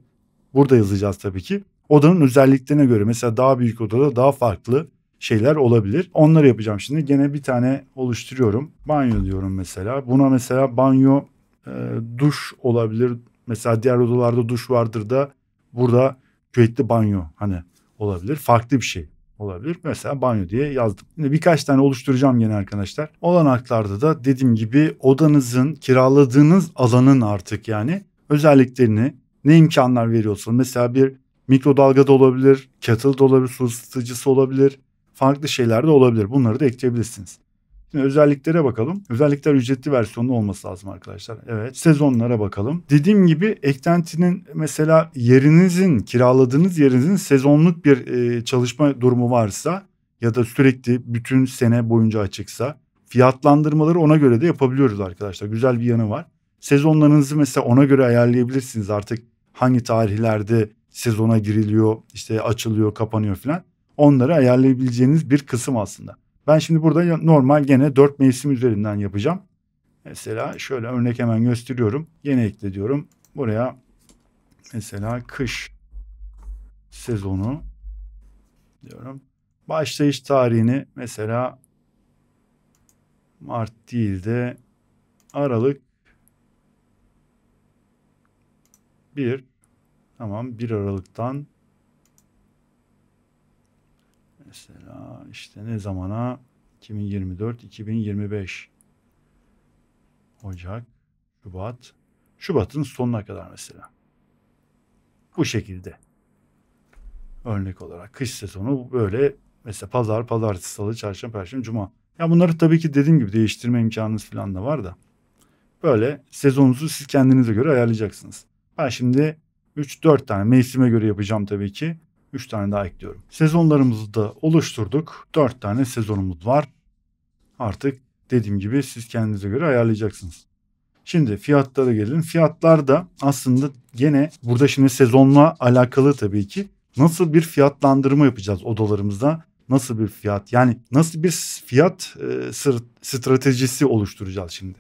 burada yazacağız tabii ki. Odanın özelliklerine göre mesela daha büyük odada daha farklı şeyler olabilir. Onları yapacağım şimdi. Gene bir tane oluşturuyorum. Banyo diyorum mesela. Buna mesela banyo duş olabilir. Mesela diğer odalarda duş vardır da burada küvetli banyo hani olabilir. Farklı bir şey olabilir. Mesela banyo diye yazdım. Şimdi birkaç tane oluşturacağım gene arkadaşlar. Olanaklarda da dediğim gibi odanızın kiraladığınız alanın artık yani özelliklerini ne imkanlar veriyorsunuz. Mesela bir mikrodalga da olabilir, kettle da olabilir, su ısıtıcısı olabilir. Farklı şeyler de olabilir. Bunları da ekleyebilirsiniz. Şimdi özelliklere bakalım. Özellikler ücretli versiyonlu olması lazım arkadaşlar. Evet. Sezonlara bakalım. Dediğim gibi eklentinin mesela kiraladığınız yerinizin sezonluk bir çalışma durumu varsa ya da sürekli bütün sene boyunca açıksa fiyatlandırmaları ona göre de yapabiliyoruz arkadaşlar. Güzel bir yanı var. Sezonlarınızı mesela ona göre ayarlayabilirsiniz artık hangi tarihlerde sezona giriliyor, işte açılıyor, kapanıyor filan. Onları ayarlayabileceğiniz bir kısım aslında. Ben şimdi burada normal gene 4 mevsim üzerinden yapacağım. Mesela şöyle örnek hemen gösteriyorum. Yine ekle diyorum. Buraya mesela kış sezonu diyorum. Başlayış tarihini mesela Mart değil de Aralık 1. Tamam, 1 Aralık'tan mesela işte ne zamana 2024-2025 Ocak, Şubat. Şubat'ın sonuna kadar mesela. Bu şekilde. Örnek olarak kış sezonu böyle mesela pazar, pazartesi, salı, çarşamba, perşembe, cuma. Ya bunları tabii ki dediğim gibi değiştirme imkanınız falan da var da. Böyle sezonunuzu siz kendinize göre ayarlayacaksınız. Ben şimdi 3-4 tane mevsime göre yapacağım tabii ki. 3 tane daha ekliyorum. Sezonlarımızı da oluşturduk. 4 tane sezonumuz var. Artık dediğim gibi siz kendinize göre ayarlayacaksınız. Şimdi fiyatlara gelelim. Fiyatlar da aslında gene burada şimdi sezonla alakalı tabii ki. Nasıl bir fiyatlandırma yapacağız odalarımızda? Nasıl bir fiyat? Yani nasıl bir fiyat stratejisi oluşturacağız şimdi?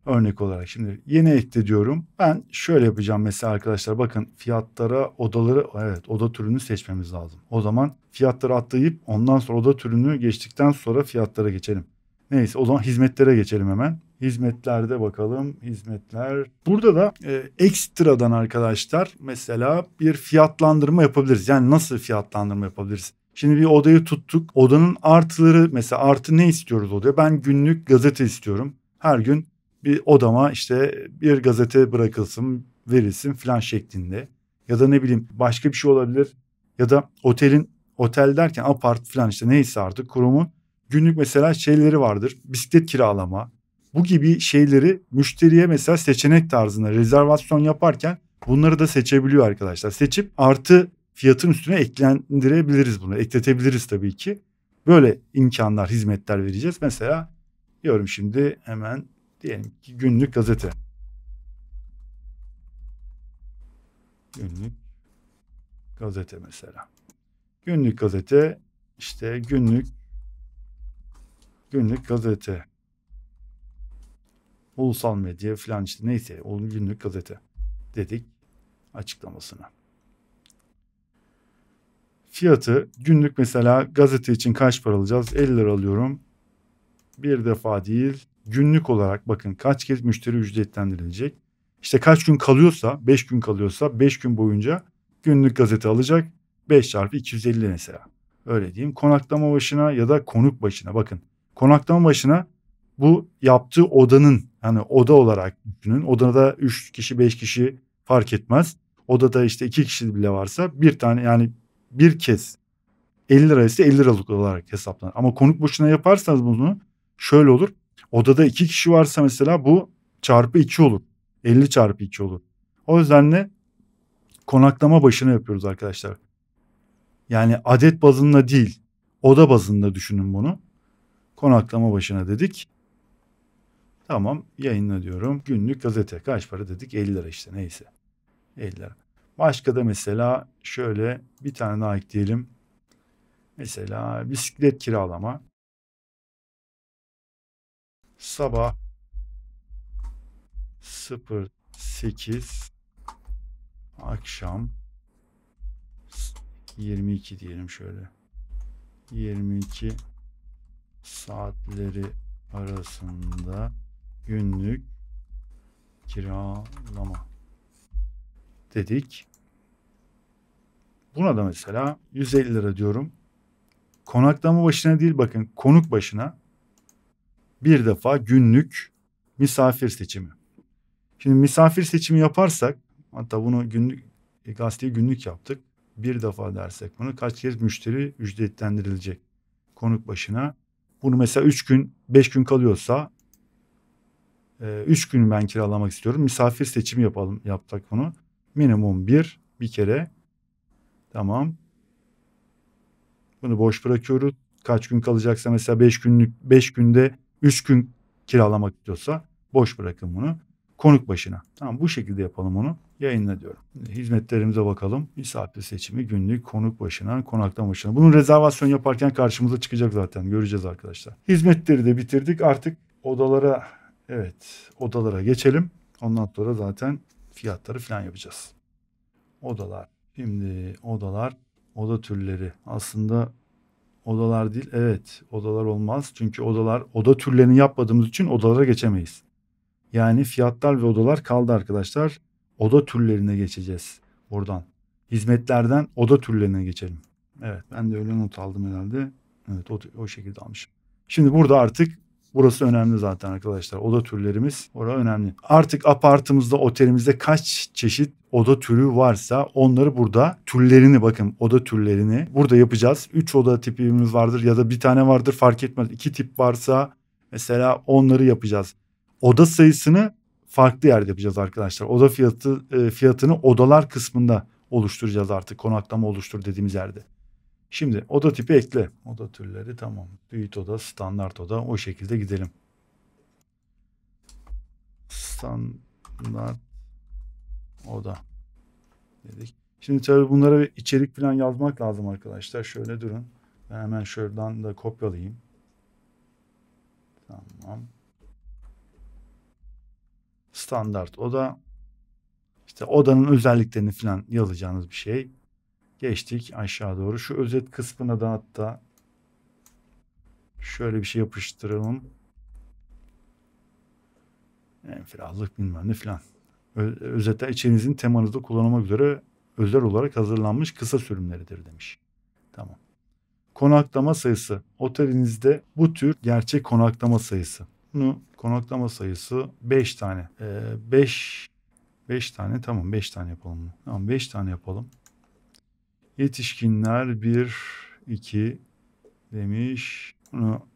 Örnek olarak şimdi yeni ekle diyorum. Ben şöyle yapacağım mesela arkadaşlar, bakın fiyatlara odaları, evet, oda türünü seçmemiz lazım. O zaman fiyatları atlayıp ondan sonra oda türünü geçtikten sonra fiyatlara geçelim. Neyse, o zaman hizmetlere geçelim hemen. Hizmetlerde bakalım. Hizmetler. Burada da ekstradan arkadaşlar mesela bir fiyatlandırma yapabiliriz. Yani nasıl fiyatlandırma yapabiliriz? Şimdi bir odayı tuttuk. Odanın artıları, mesela artı ne istiyoruz odaya? Ben günlük gazete istiyorum. Her gün bir odama işte bir gazete bırakılsın, verilsin falan şeklinde. Ya da ne bileyim başka bir şey olabilir. Ya da otel derken apart falan işte neyse artık kurumun günlük mesela şeyleri vardır. Bisiklet kiralama. Bu gibi şeyleri müşteriye mesela seçenek tarzında rezervasyon yaparken bunları da seçebiliyor arkadaşlar. Seçip artı fiyatın üstüne eklendirebiliriz bunu. Ekletebiliriz tabii ki. Böyle imkanlar, hizmetler vereceğiz. Mesela diyorum şimdi hemen, diyelim ki günlük gazete. Günlük gazete mesela. Günlük gazete işte günlük gazete. Ulusal medya falan işte neyse o günlük gazete dedik açıklamasına. Fiyatı günlük mesela gazete için kaç para alacağız? 50 lira alıyorum. Bir defa değil, günlük olarak bakın kaç kez müşteri ücretlendirilecek. İşte kaç gün kalıyorsa, 5 gün kalıyorsa 5 gün boyunca günlük gazete alacak. 5 çarpı 250 mesela. Öyle diyeyim. Konaklama başına ya da konuk başına bakın. Konaklama başına bu yaptığı odanın, hani oda olarak düşünün. Odada 3 kişi 5 kişi fark etmez. Odada işte 2 kişi bile varsa bir tane, yani bir kez 50 lira ise 50 liralık olarak hesaplanır. Ama konuk başına yaparsanız bunu şöyle olur. Odada 2 kişi varsa mesela bu çarpı 2 olur. 50 çarpı 2 olur. O yüzden de konaklama başına yapıyoruz arkadaşlar. Yani adet bazında değil, oda bazında düşünün bunu. Konaklama başına dedik. Tamam, yayınla diyorum. Günlük gazete kaç para dedik? 50 lira işte, neyse. 50 lira. Başka da mesela şöyle bir tane daha ekleyelim. Mesela bisiklet kiralama. Sabah 08, akşam 22 diyelim şöyle. 22 saatleri arasında günlük kiralama dedik. Buna da mesela 150 lira diyorum. Konaklama başına değil, bakın, konuk başına bir defa günlük misafir seçimi. Şimdi misafir seçimi yaparsak, hatta bunu günlük, gazeteye günlük yaptık. Bir defa dersek bunu kaç kez müşteri ücretlendirilecek konuk başına. Bunu mesela 3 gün 5 gün kalıyorsa 3 gün ben kiralamak istiyorum. Misafir seçimi yaptık bunu. Minimum bir kere. Tamam. Bunu boş bırakıyoruz. Kaç gün kalacaksa mesela 5 günde 3 gün kiralamak istiyorsa boş bırakın bunu. Konuk başına. Tamam, bu şekilde yapalım onu. Yayınla diyorum. Hizmetlerimize bakalım. Misafir seçimi günlük konuk başına, konaklama başına. Bunun rezervasyon yaparken karşımıza çıkacak zaten. Göreceğiz arkadaşlar. Hizmetleri de bitirdik. Artık odalara, evet, odalara geçelim. Ondan sonra zaten fiyatları falan yapacağız. Odalar. Şimdi odalar, oda türleri. Aslında odalar değil. Evet, odalar olmaz. Çünkü oda türlerini yapmadığımız için odalara geçemeyiz. Yani fiyatlar ve odalar kaldı arkadaşlar. Oda türlerine geçeceğiz buradan. Hizmetlerden oda türlerine geçelim. Evet, ben de öyle not aldım herhalde. Evet, o şekilde almışım. Şimdi burada artık burası önemli zaten arkadaşlar. Oda türlerimiz orada önemli. Artık apartımızda, otelimizde kaç çeşit oda türü varsa onları burada, türlerini, bakın, oda türlerini burada yapacağız. 3 oda tipimiz vardır ya da bir tane vardır, fark etmez. 2 tip varsa mesela onları yapacağız. Oda sayısını farklı yerde yapacağız arkadaşlar. Oda fiyatını odalar kısmında oluşturacağız artık. Konaklama oluştur dediğimiz yerde. Şimdi oda tipi ekle. Oda türleri tamam. Suite oda, standart oda, o şekilde gidelim. Standart oda dedik. Şimdi tabii bunlara bir içerik falan yazmak lazım arkadaşlar. Şöyle durun. Ben hemen şuradan da kopyalayayım. Tamam. Standart oda. İşte odanın özelliklerini falan yazacağınız bir şey. Geçtik aşağı doğru. Şu özet kısmına da hatta şöyle bir şey yapıştıralım. Ferahlık bilmem ne falan. Özetler içerinizin temanızda kullanılmak üzere özel olarak hazırlanmış kısa sürümleridir demiş. Tamam. Konaklama sayısı. Otelinizde bu tür gerçek konaklama sayısı. Bunu konaklama sayısı 5 tane. 5 tane, tamam, 5 tane yapalım. Tamam, 5 tane yapalım. Yetişkinler 1, 2 demiş. Bunu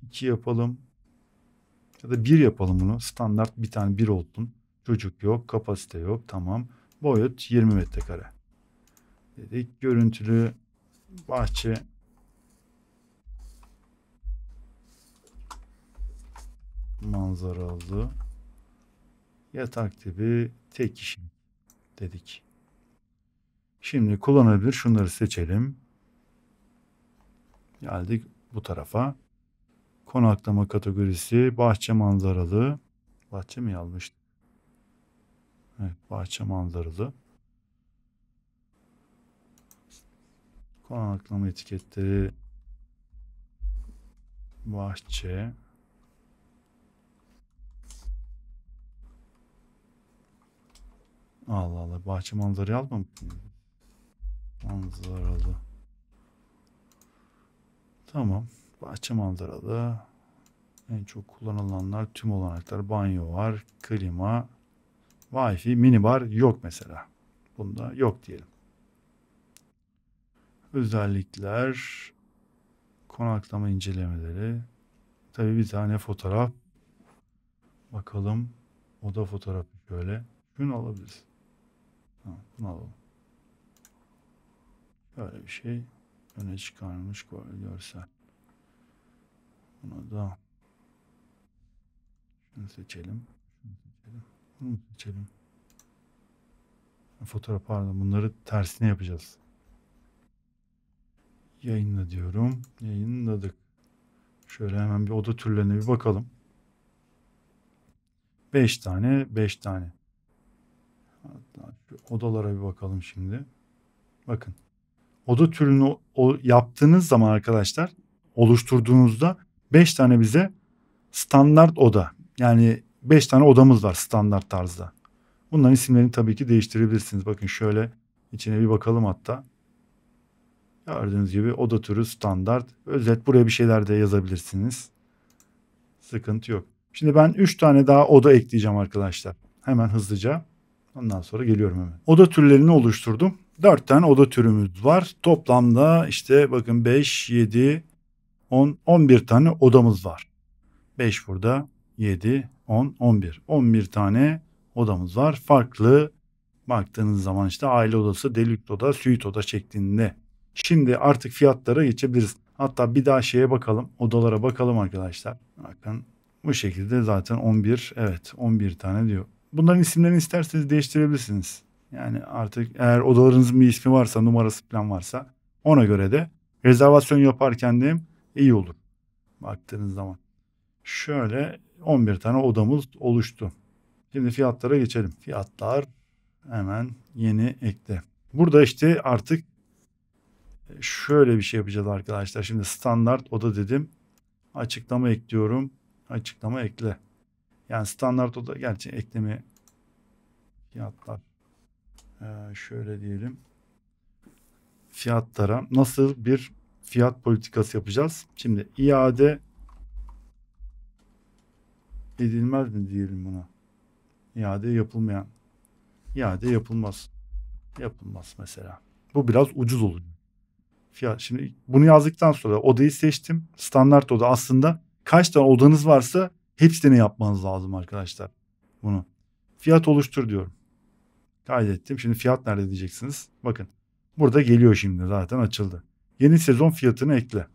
2 yapalım. Ya da 1 yapalım bunu. Standart bir tane 1 olsun. Çocuk yok, kapasite yok. Tamam. Boyut 20 metrekare. Dedik. Görüntülü bahçe manzaralı. Yatak tipi tek kişi dedik. Şimdi kullanılabilir. Şunları seçelim. Geldik bu tarafa. Konaklama kategorisi bahçe manzaralı. Bahçe mi yazmıştık? Evet, bahçe manzaralı. Konaklama etiketleri bahçe. Allah Allah, bahçe manzarayı almam. Manzaralı. Tamam. Bahçe manzaralı. En çok kullanılanlar, tüm olanaklar, banyo var, klima, Wi-Fi, minibar yok mesela. Bunda yok diyelim. Özellikler, konaklama incelemeleri. Tabii bir tane fotoğraf. Bakalım. Oda fotoğrafı şöyle. Şunu alabiliriz. Ha, bunu alalım. Böyle bir şey. Öne çıkarmış görsel. Bunu da şunu seçelim. Şunu seçelim. Bunu seçelim. Fotoğraf, pardon. Bunları tersine yapacağız. Yayınla diyorum. Yayınladık. Şöyle hemen bir oda türlerine bir bakalım. 5 tane, 5 tane. Hatta şu odalara bir bakalım şimdi. Bakın. oda türünü yaptığınız zaman arkadaşlar, oluşturduğunuzda 5 tane bize standart oda, yani 5 tane odamız var standart tarzda. Bunların isimlerini tabii ki değiştirebilirsiniz. Bakın şöyle içine bir bakalım hatta. Gördüğünüz gibi oda türü standart. Özet, buraya bir şeyler de yazabilirsiniz. Sıkıntı yok. Şimdi ben 3 tane daha oda ekleyeceğim arkadaşlar. Hemen hızlıca. Ondan sonra geliyorum hemen. Oda türlerini oluşturdum. 4 tane oda türümüz var. Toplamda işte bakın 5, 7, 10, 11 tane odamız var. 5 burada, 7, 10, 11. 11 tane odamız var. Farklı, baktığınız zaman işte aile odası, deluxe oda, suite oda şeklinde. Şimdi artık fiyatlara geçebiliriz. Hatta bir daha şeye bakalım. Odalara bakalım arkadaşlar. Bakın bu şekilde zaten 11, evet 11 tane diyor. Bunların isimlerini isterseniz değiştirebilirsiniz. Yani artık eğer odalarınızın bir ismi varsa, numarası falan varsa ona göre de rezervasyon yaparken de iyi olur. Baktığınız zaman. Şöyle 11 tane odamız oluştu. Şimdi fiyatlara geçelim. Fiyatlar, hemen yeni ekle. Burada işte artık şöyle bir şey yapacağız arkadaşlar. Şimdi standart oda dedim. Açıklama ekliyorum. Açıklama ekle. Yani standart oda, gerçi ekleme fiyatlar. Şöyle diyelim. Fiyatlara nasıl bir fiyat politikası yapacağız? Şimdi iade edilmez mi diyelim buna? İade yapılmayan. İade yapılmaz. Yapılmaz mesela. Bu biraz ucuz olur. Fiyat. Şimdi bunu yazdıktan sonra odayı seçtim. Standart oda aslında kaç tane odanız varsa hepsini yapmanız lazım arkadaşlar. Bunu. Fiyat oluştur diyorum. Kaydettim. Şimdi fiyat nerede diyeceksiniz. Bakın. Burada geliyor şimdi, zaten açıldı. Yeni sezon fiyatını ekle.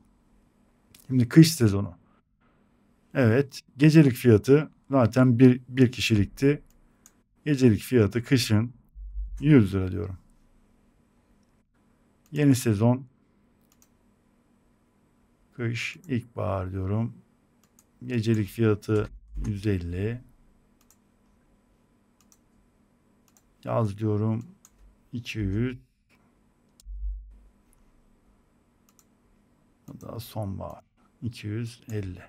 Şimdi kış sezonu. Evet. Gecelik fiyatı zaten bir kişilikti. Gecelik fiyatı kışın 100 lira diyorum. Yeni sezon kış, ilkbahar diyorum. Gecelik fiyatı 150. Yaz diyorum 200. Daha sonbahar 250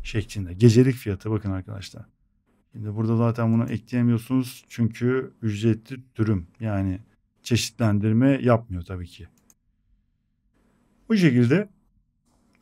şeklinde. Gecelik fiyatı bakın arkadaşlar. Şimdi burada zaten bunu ekleyemiyorsunuz çünkü ücretli dürüm, yani çeşitlendirme yapmıyor tabii ki. Bu şekilde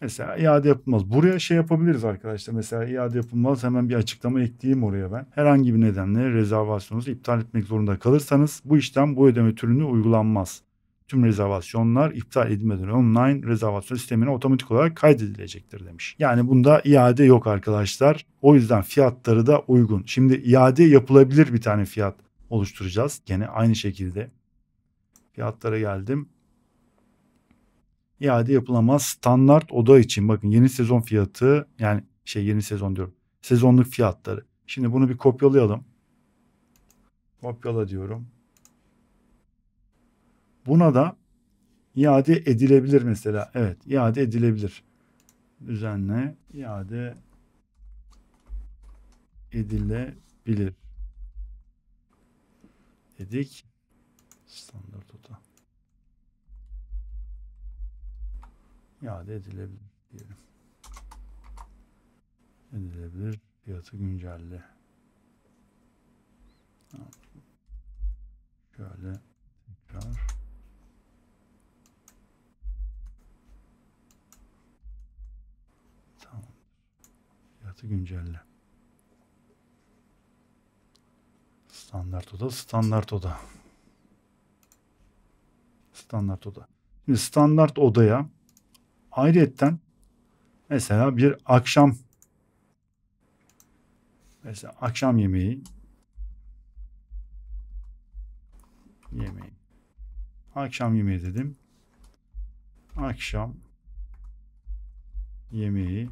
mesela iade yapılmaz. Buraya şey yapabiliriz arkadaşlar. Mesela iade yapılmaz, hemen bir açıklama ekleyeyim oraya ben. Herhangi bir nedenle rezervasyonunuzu iptal etmek zorunda kalırsanız bu işlem bu ödeme türünü uygulanmaz. Tüm rezervasyonlar iptal edilmeden online rezervasyon sistemine otomatik olarak kaydedilecektir demiş. Yani bunda iade yok arkadaşlar. O yüzden fiyatları da uygun. Şimdi iade yapılabilir bir tane fiyat oluşturacağız. Gene aynı şekilde fiyatlara geldim. İade yapılamaz standart oda için bakın yeni sezon fiyatı, yani yeni sezon diyorum. Sezonluk fiyatları. Şimdi bunu bir kopyalayalım. Kopyala diyorum. Buna da iade edilebilir mesela. Evet, iade edilebilir. Düzenle iade edilebilir dedik. Standart oda. İade edilebilir diyelim. Edilebilir. Fiyatı güncelle. Şöyle tekrar. Tamam. Fiyatı güncelle. Standart oda, standart oda. Standart oda. Şimdi standart odaya ayrıyetten mesela bir akşam, mesela akşam yemeği akşam yemeği dedim. Akşam yemeği,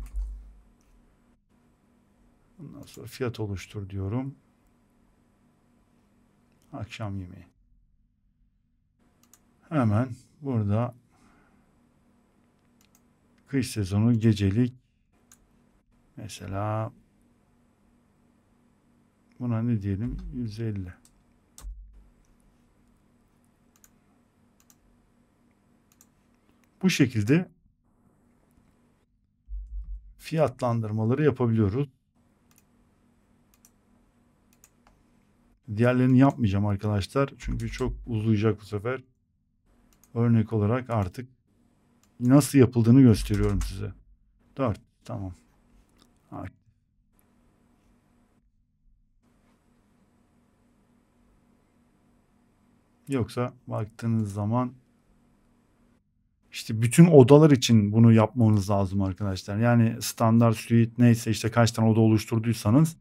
ondan sonra fiyat oluştur diyorum. Akşam yemeği. Hemen burada kış sezonu gecelik, mesela buna ne diyelim, 150. Bu şekilde fiyatlandırmaları yapabiliyoruz. Diğerlerini yapmayacağım arkadaşlar. Çünkü çok uzayacak bu sefer. Örnek olarak artık nasıl yapıldığını gösteriyorum size. 4. Tamam. Yoksa baktığınız zaman işte bütün odalar için bunu yapmanız lazım arkadaşlar. Yani standart suite neyse işte kaç tane oda oluşturduysanız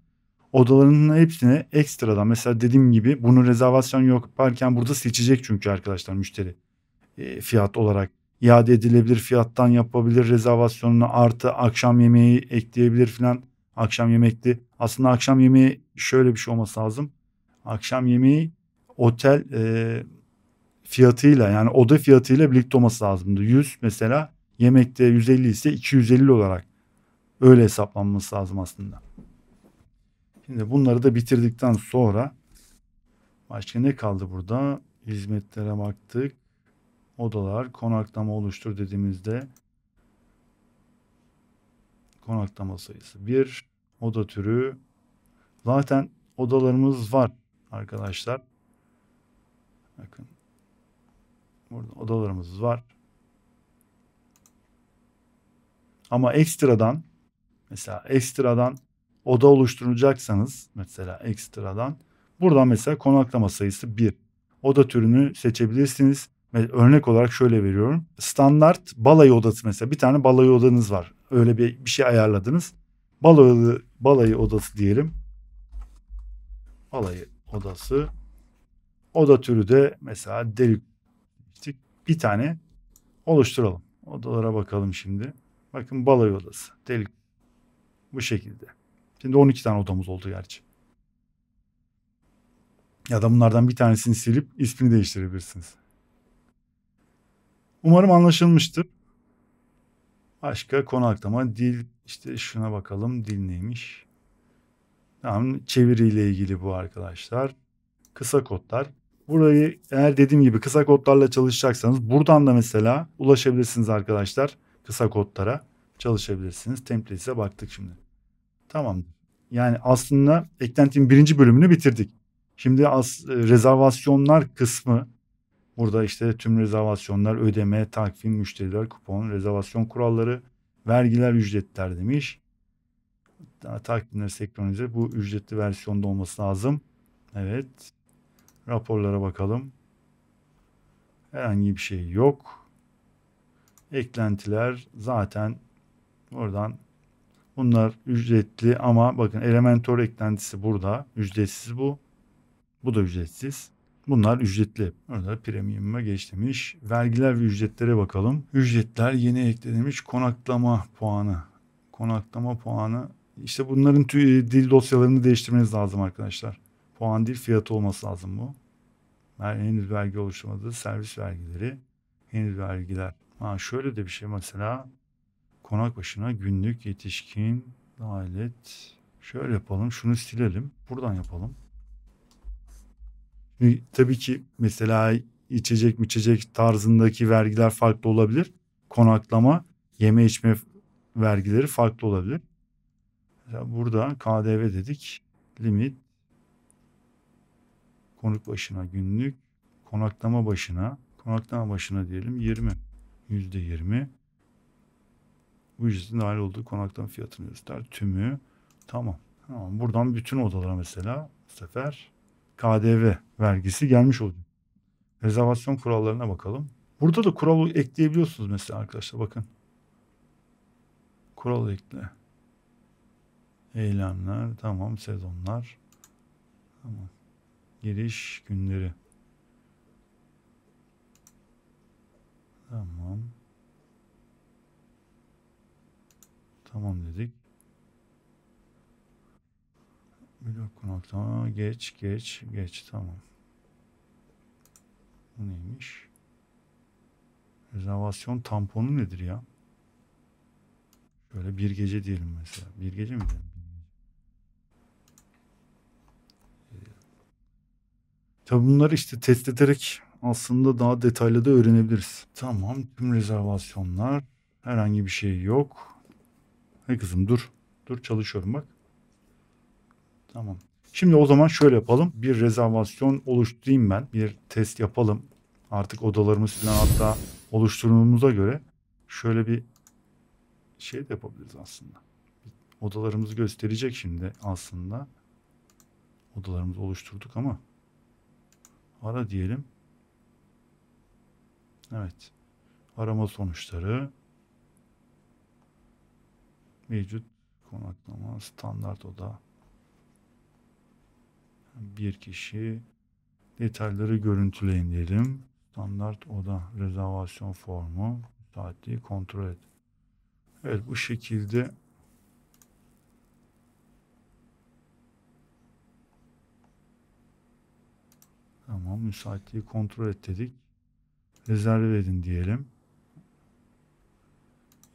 odalarının hepsine ekstradan mesela dediğim gibi bunu rezervasyon yaparken burada seçecek çünkü arkadaşlar müşteri fiyat olarak iade edilebilir fiyattan yapabilir rezervasyonunu artı akşam yemeği ekleyebilir filan. Akşam yemekli. Aslında akşam yemeği şöyle bir şey olması lazım. Akşam yemeği otel fiyatıyla yani oda fiyatıyla birlikte olması lazımdı. 100 mesela yemekte 150 ise 250 olarak öyle hesaplanması lazım aslında. Şimdi bunları da bitirdikten sonra başka ne kaldı burada? Hizmetlere baktık. Odalar, konaklama oluştur dediğimizde konaklama sayısı 1, oda türü. Zaten odalarımız var arkadaşlar. Bakın. Burada odalarımız var. Ama ekstradan oda oluşturacaksanız mesela ekstradan buradan mesela konaklama sayısı 1. Oda türünü seçebilirsiniz. Örnek olarak şöyle veriyorum. Standart balayı odası mesela bir tane balayı odanız var. Öyle bir şey ayarladınız. Balayı odası diyelim. Balayı odası. Oda türü de mesela delik bir tane oluşturalım. Odalara bakalım şimdi. Bakın balayı odası. Delik bu şekilde. Şimdi 12 tane odamız oldu gerçi. Ya da bunlardan bir tanesini silip ismini değiştirebilirsiniz. Umarım anlaşılmıştır. Başka konaklama dil işte şuna bakalım dil neymiş. Tamam çeviriyle ilgili bu arkadaşlar. Kısa kodlar. Burayı eğer dediğim gibi kısa kodlarla çalışacaksanız buradan da mesela ulaşabilirsiniz arkadaşlar. Kısa kodlara çalışabilirsiniz. Template'e baktık şimdi. Tamam. Yani aslında eklentinin birinci bölümünü bitirdik. Şimdi rezervasyonlar kısmı burada işte tüm rezervasyonlar, ödeme, takvim, müşteriler, kupon, rezervasyon kuralları, vergiler, ücretler demiş. Takvimler senkronize. Bu ücretli versiyonda olması lazım. Evet. Raporlara bakalım. Herhangi bir şey yok. Eklentiler zaten oradan bunlar ücretli ama bakın Elementor eklentisi burada. Ücretsiz bu. Bu da ücretsiz. Bunlar ücretli. Orada premium'a geç demiş. Vergiler ve ücretlere bakalım. Ücretler yeni eklenmiş konaklama puanı. Konaklama puanı. İşte bunların dil dosyalarını değiştirmeniz lazım arkadaşlar. Puan değil fiyatı olması lazım bu. Henüz vergi oluşturmadığı servis vergileri. Henüz vergiler. Şöyle de bir şey mesela. Konak başına günlük yetişkin alet. Şöyle yapalım. Şunu silelim. Buradan yapalım. Tabii ki mesela içecek tarzındaki vergiler farklı olabilir. Konaklama, yeme içme vergileri farklı olabilir. Mesela burada KDV dedik. Limit konuk başına günlük, konaklama başına diyelim 20. %20. Bu ücretin dahil olduğu konaklama fiyatını göster. Tümü. Tamam. Buradan bütün odalara mesela bu sefer KDV vergisi gelmiş olacak. Rezervasyon kurallarına bakalım. Burada da kural ekleyebiliyorsunuz mesela arkadaşlar bakın. Kural ekle. Eylemler. Tamam. Sezonlar. Tamam. Giriş günleri. Tamam. Tamam dedik. Blok konaklama geç tamam. Bu neymiş? Rezervasyon tamponu nedir ya? Böyle bir gece diyelim mesela. Bir gece mi diyelim? Tabii bunları işte test ederek aslında daha detaylı da öğrenebiliriz. Tamam, tüm rezervasyonlar, herhangi bir şey yok. Hey kızım dur. Dur, çalışıyorum bak. Tamam. Şimdi o zaman şöyle yapalım. Bir rezervasyon oluşturayım ben. Bir test yapalım. Artık odalarımız falan hatta oluşturduğumuza göre şöyle bir şey de yapabiliriz aslında. Odalarımızı gösterecek şimdi aslında. Odalarımızı oluşturduk ama ara diyelim. Evet. Arama sonuçları. Mevcut konaklama standart oda. Bir kişi. Detayları görüntüleyin diyelim. Standart oda rezervasyon formu. Saatliği kontrol et. Evet, bu şekilde tamam, müsaitliği kontrol et dedik. Rezerve edin diyelim.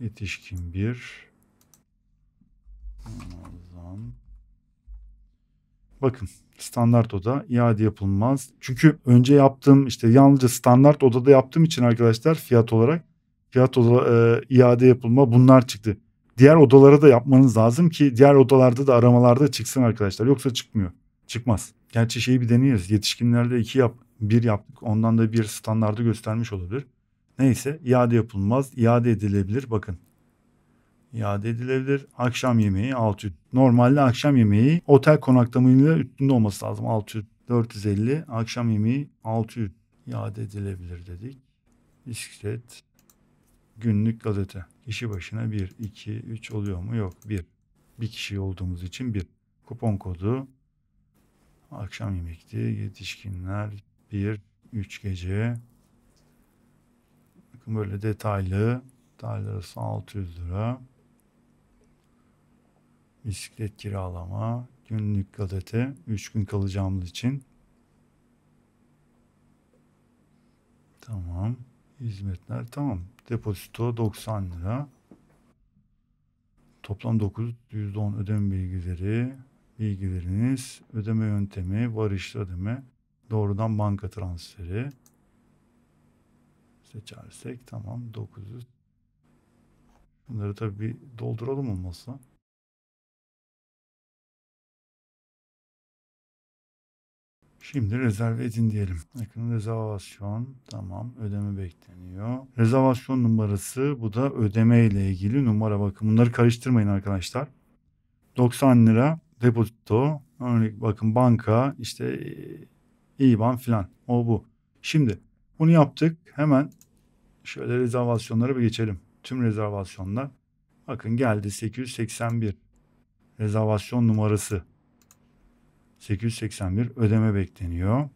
Yetişkin 1. Ramazan. Bakın, standart oda iade yapılmaz. Çünkü önce yaptığım işte yalnızca standart odada yaptığım için arkadaşlar fiyat olarak iade yapılma bunlar çıktı. Diğer odalara da yapmanız lazım ki diğer odalarda da aramalarda çıksın arkadaşlar. Yoksa çıkmıyor. Çıkmaz. Gerçi şeyi bir deniyoruz. Yetişkinlerde 1 yaptık. Ondan da bir standardı göstermiş olabilir. Neyse, iade yapılmaz. İade edilebilir. Bakın. İade edilebilir. Akşam yemeği 600. Normalde akşam yemeği otel konaklamayla üstünde olması lazım. 600, 450. Akşam yemeği 600. İade edilebilir dedik. Bisiklet. Günlük gazete. Kişi başına 1, 2, 3 oluyor mu? Yok. 1. Bir kişi olduğumuz için 1. Kupon kodu. Akşam yemekti. Yetişkinler 1, 3 gece. Bakın böyle detaylı. Detaylısı 600 lira. Bisiklet kiralama. Günlük gazete. 3 gün kalacağımız için. Tamam. Hizmetler tamam. Depozito 90 lira. Toplam 9, %10 ödeme bilgileri. Bilgileriniz, ödeme yöntemi, varışlı ödeme, doğrudan banka transferi. Seçersek tamam, 900. Bunları tabii bir dolduralım olmazsa. Şimdi rezerve edin diyelim. Bakın, rezervasyon tamam, ödeme bekleniyor. Rezervasyon numarası, bu da ödeme ile ilgili numara. Bakın, bunları karıştırmayın arkadaşlar. 90 lira depozito. Örnek bakın, banka işte IBAN filan, o bu. Şimdi bunu yaptık. Hemen şöyle rezervasyonlara bir geçelim. Tüm rezervasyonlar. Bakın geldi 881. Rezervasyon numarası 881, ödeme bekleniyor.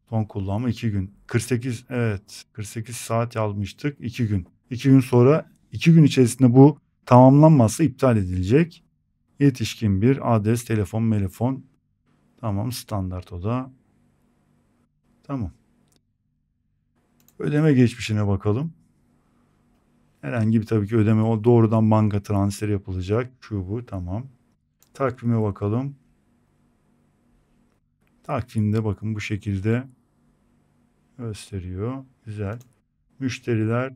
Son kullanma 2 gün. 48, evet, 48 saat yazmıştık, 2 gün. 2 gün sonra, 2 gün içerisinde bu tamamlanmazsa iptal edilecek. Yetişkin 1, adres, telefon. Tamam, standart oda. Tamam. Ödeme geçmişine bakalım. Herhangi bir tabii ki ödeme, o doğrudan banka transferi yapılacak. Şu bu tamam. Takvime bakalım. Takvimde bakın bu şekilde gösteriyor. Güzel. Müşteriler,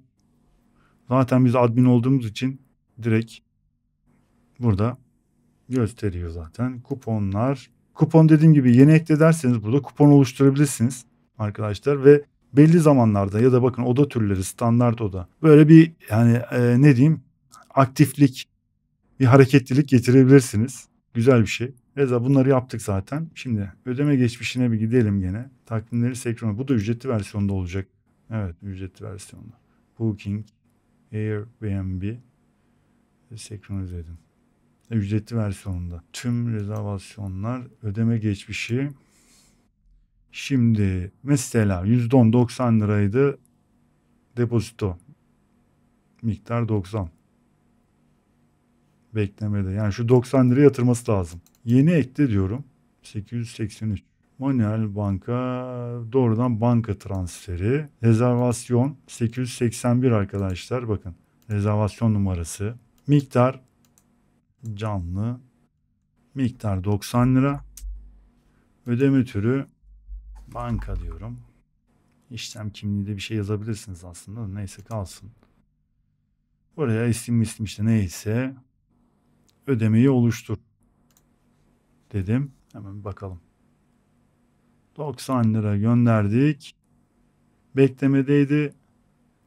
zaten biz admin olduğumuz için direkt burada gösteriyor zaten. Kuponlar. Kupon, dediğim gibi, yeni ekle derseniz burada kupon oluşturabilirsiniz arkadaşlar ve belli zamanlarda ya da bakın, oda türleri standart oda. Böyle bir yani ne diyeyim, aktiflik, bir hareketlilik getirebilirsiniz. Güzel bir şey. Reza, bunları yaptık zaten. Şimdi ödeme geçmişine bir gidelim gene. Takvimleri senkronize. Bu da ücretli versiyonda olacak. Evet, ücretli versiyonda. Booking, Airbnb senkronize edin. Ücretli versiyonunda. Tüm rezervasyonlar, ödeme geçmişi. Şimdi mesela %10 90 liraydı depozito. Miktar 90. Beklemede. Yani şu 90 lira yatırması lazım. Yeni ekle diyorum. 883. Manuel banka, doğrudan banka transferi. Rezervasyon 881 arkadaşlar. Bakın, rezervasyon numarası. Miktar canlı. Miktar 90 lira. Ödeme türü Banka diyorum. İşlem kimliği de bir şey yazabilirsiniz aslında. Neyse kalsın. Buraya isim işte neyse ödemeyi oluştur dedim. Hemen bakalım. 90 lira gönderdik. Beklemedeydi.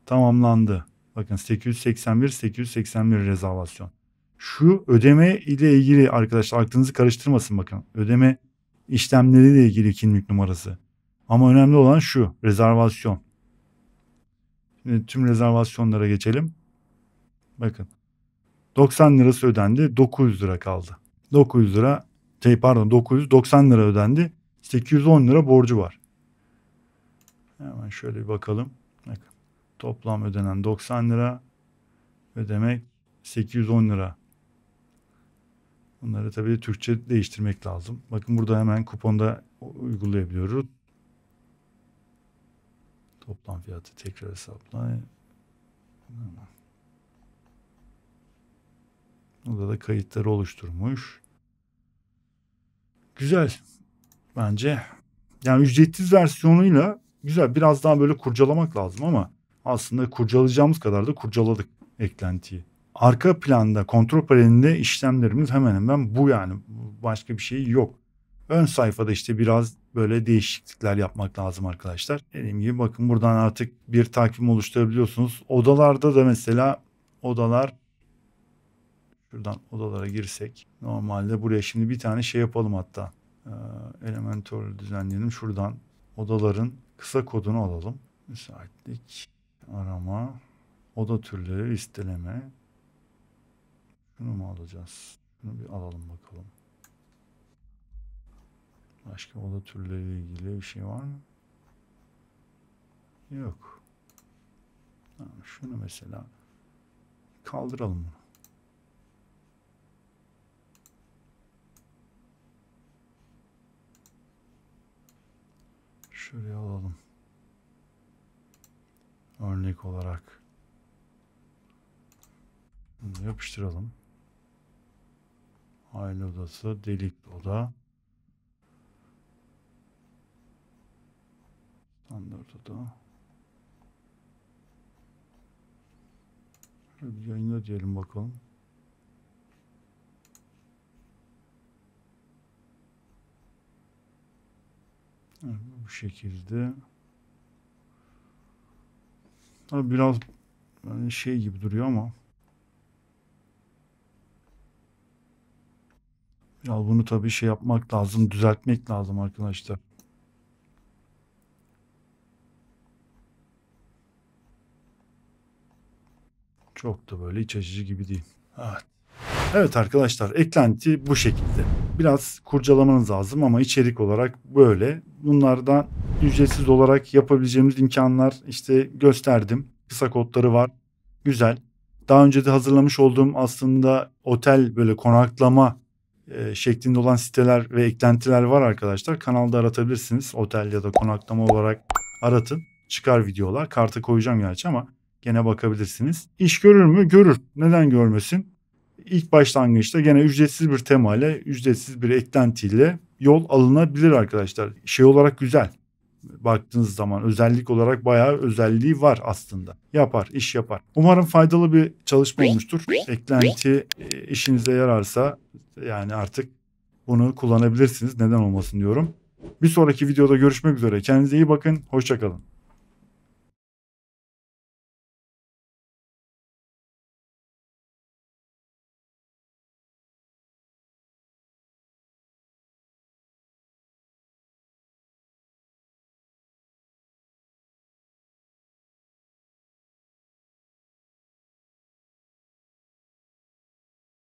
Tamamlandı. Bakın 881 rezervasyon. Şu ödeme ile ilgili arkadaşlar aklınızı karıştırmasın bakın. Ödeme işlemleriyle ilgili kimlik numarası. Ama önemli olan şu rezervasyon. Şimdi tüm rezervasyonlara geçelim. Bakın 90 lirası ödendi. 900 lira kaldı. 900 lira 990 lira ödendi. 810 lira borcu var. Hemen şöyle bir bakalım. Bakın. Toplam ödenen 90 lira. Ödemek 810 lira. Bunları tabii Türkçe değiştirmek lazım. Bakın burada hemen kuponda uygulayabiliyoruz. Toplam fiyatı tekrar hesapla. Burada da kayıtları oluşturmuş. Güzel. Bence. Yani ücretsiz versiyonuyla güzel. Biraz daha böyle kurcalamak lazım ama aslında kurcalayacağımız kadar da kurcaladık eklentiyi. Arka planda kontrol panelinde işlemlerimiz hemen hemen bu yani. Başka bir şey yok. Ön sayfada işte biraz böyle değişiklikler yapmak lazım arkadaşlar. Dediğim gibi bakın buradan artık bir takvim oluşturabiliyorsunuz. Odalarda da mesela odalar şuradan odalara girsek. Normalde buraya şimdi bir tane şey yapalım hatta. Elementor düzenleyelim. Şuradan odaların kısa kodunu alalım. Müsaitlik, arama, oda türleri, listeleme. Şunu mu alacağız? Şunu bir alalım bakalım. Başka oda türleriyle ilgili bir şey var mı? Yok. Şunu mesela kaldıralım bunu. Şuraya alalım. Örnek olarak. Bunu yapıştıralım. Aile odası, delik oda. Standart oda. Şöyle yayınla diyelim bakalım. Evet, bu şekilde. Tabii biraz yani şey gibi duruyor ama biraz bunu tabii şey yapmak lazım, düzeltmek lazım arkadaşlar. Çok da böyle iç açıcı gibi değil. Evet. Evet arkadaşlar eklenti bu şekilde. Biraz kurcalamanız lazım ama içerik olarak böyle. Bunlardan ücretsiz olarak yapabileceğimiz imkanlar işte gösterdim. Kısa kodları var. Güzel. Daha önce de hazırlamış olduğum aslında otel böyle konaklama şeklinde olan siteler ve eklentiler var arkadaşlar. Kanalda aratabilirsiniz. Otel ya da konaklama olarak aratın. Çıkar videolar. Karta koyacağım gerçi ama gene bakabilirsiniz. İş görür mü? Görür. Neden görmesin? İlk başlangıçta gene ücretsiz bir temayla, ücretsiz bir eklentiyle yol alınabilir arkadaşlar. Şey olarak güzel. Baktığınız zaman özellik olarak bayağı özelliği var aslında. Yapar, iş yapar. Umarım faydalı bir çalışma olmuştur. Eklenti işinize yararsa yani artık bunu kullanabilirsiniz. Neden olmasın diyorum. Bir sonraki videoda görüşmek üzere. Kendinize iyi bakın. Hoşça kalın.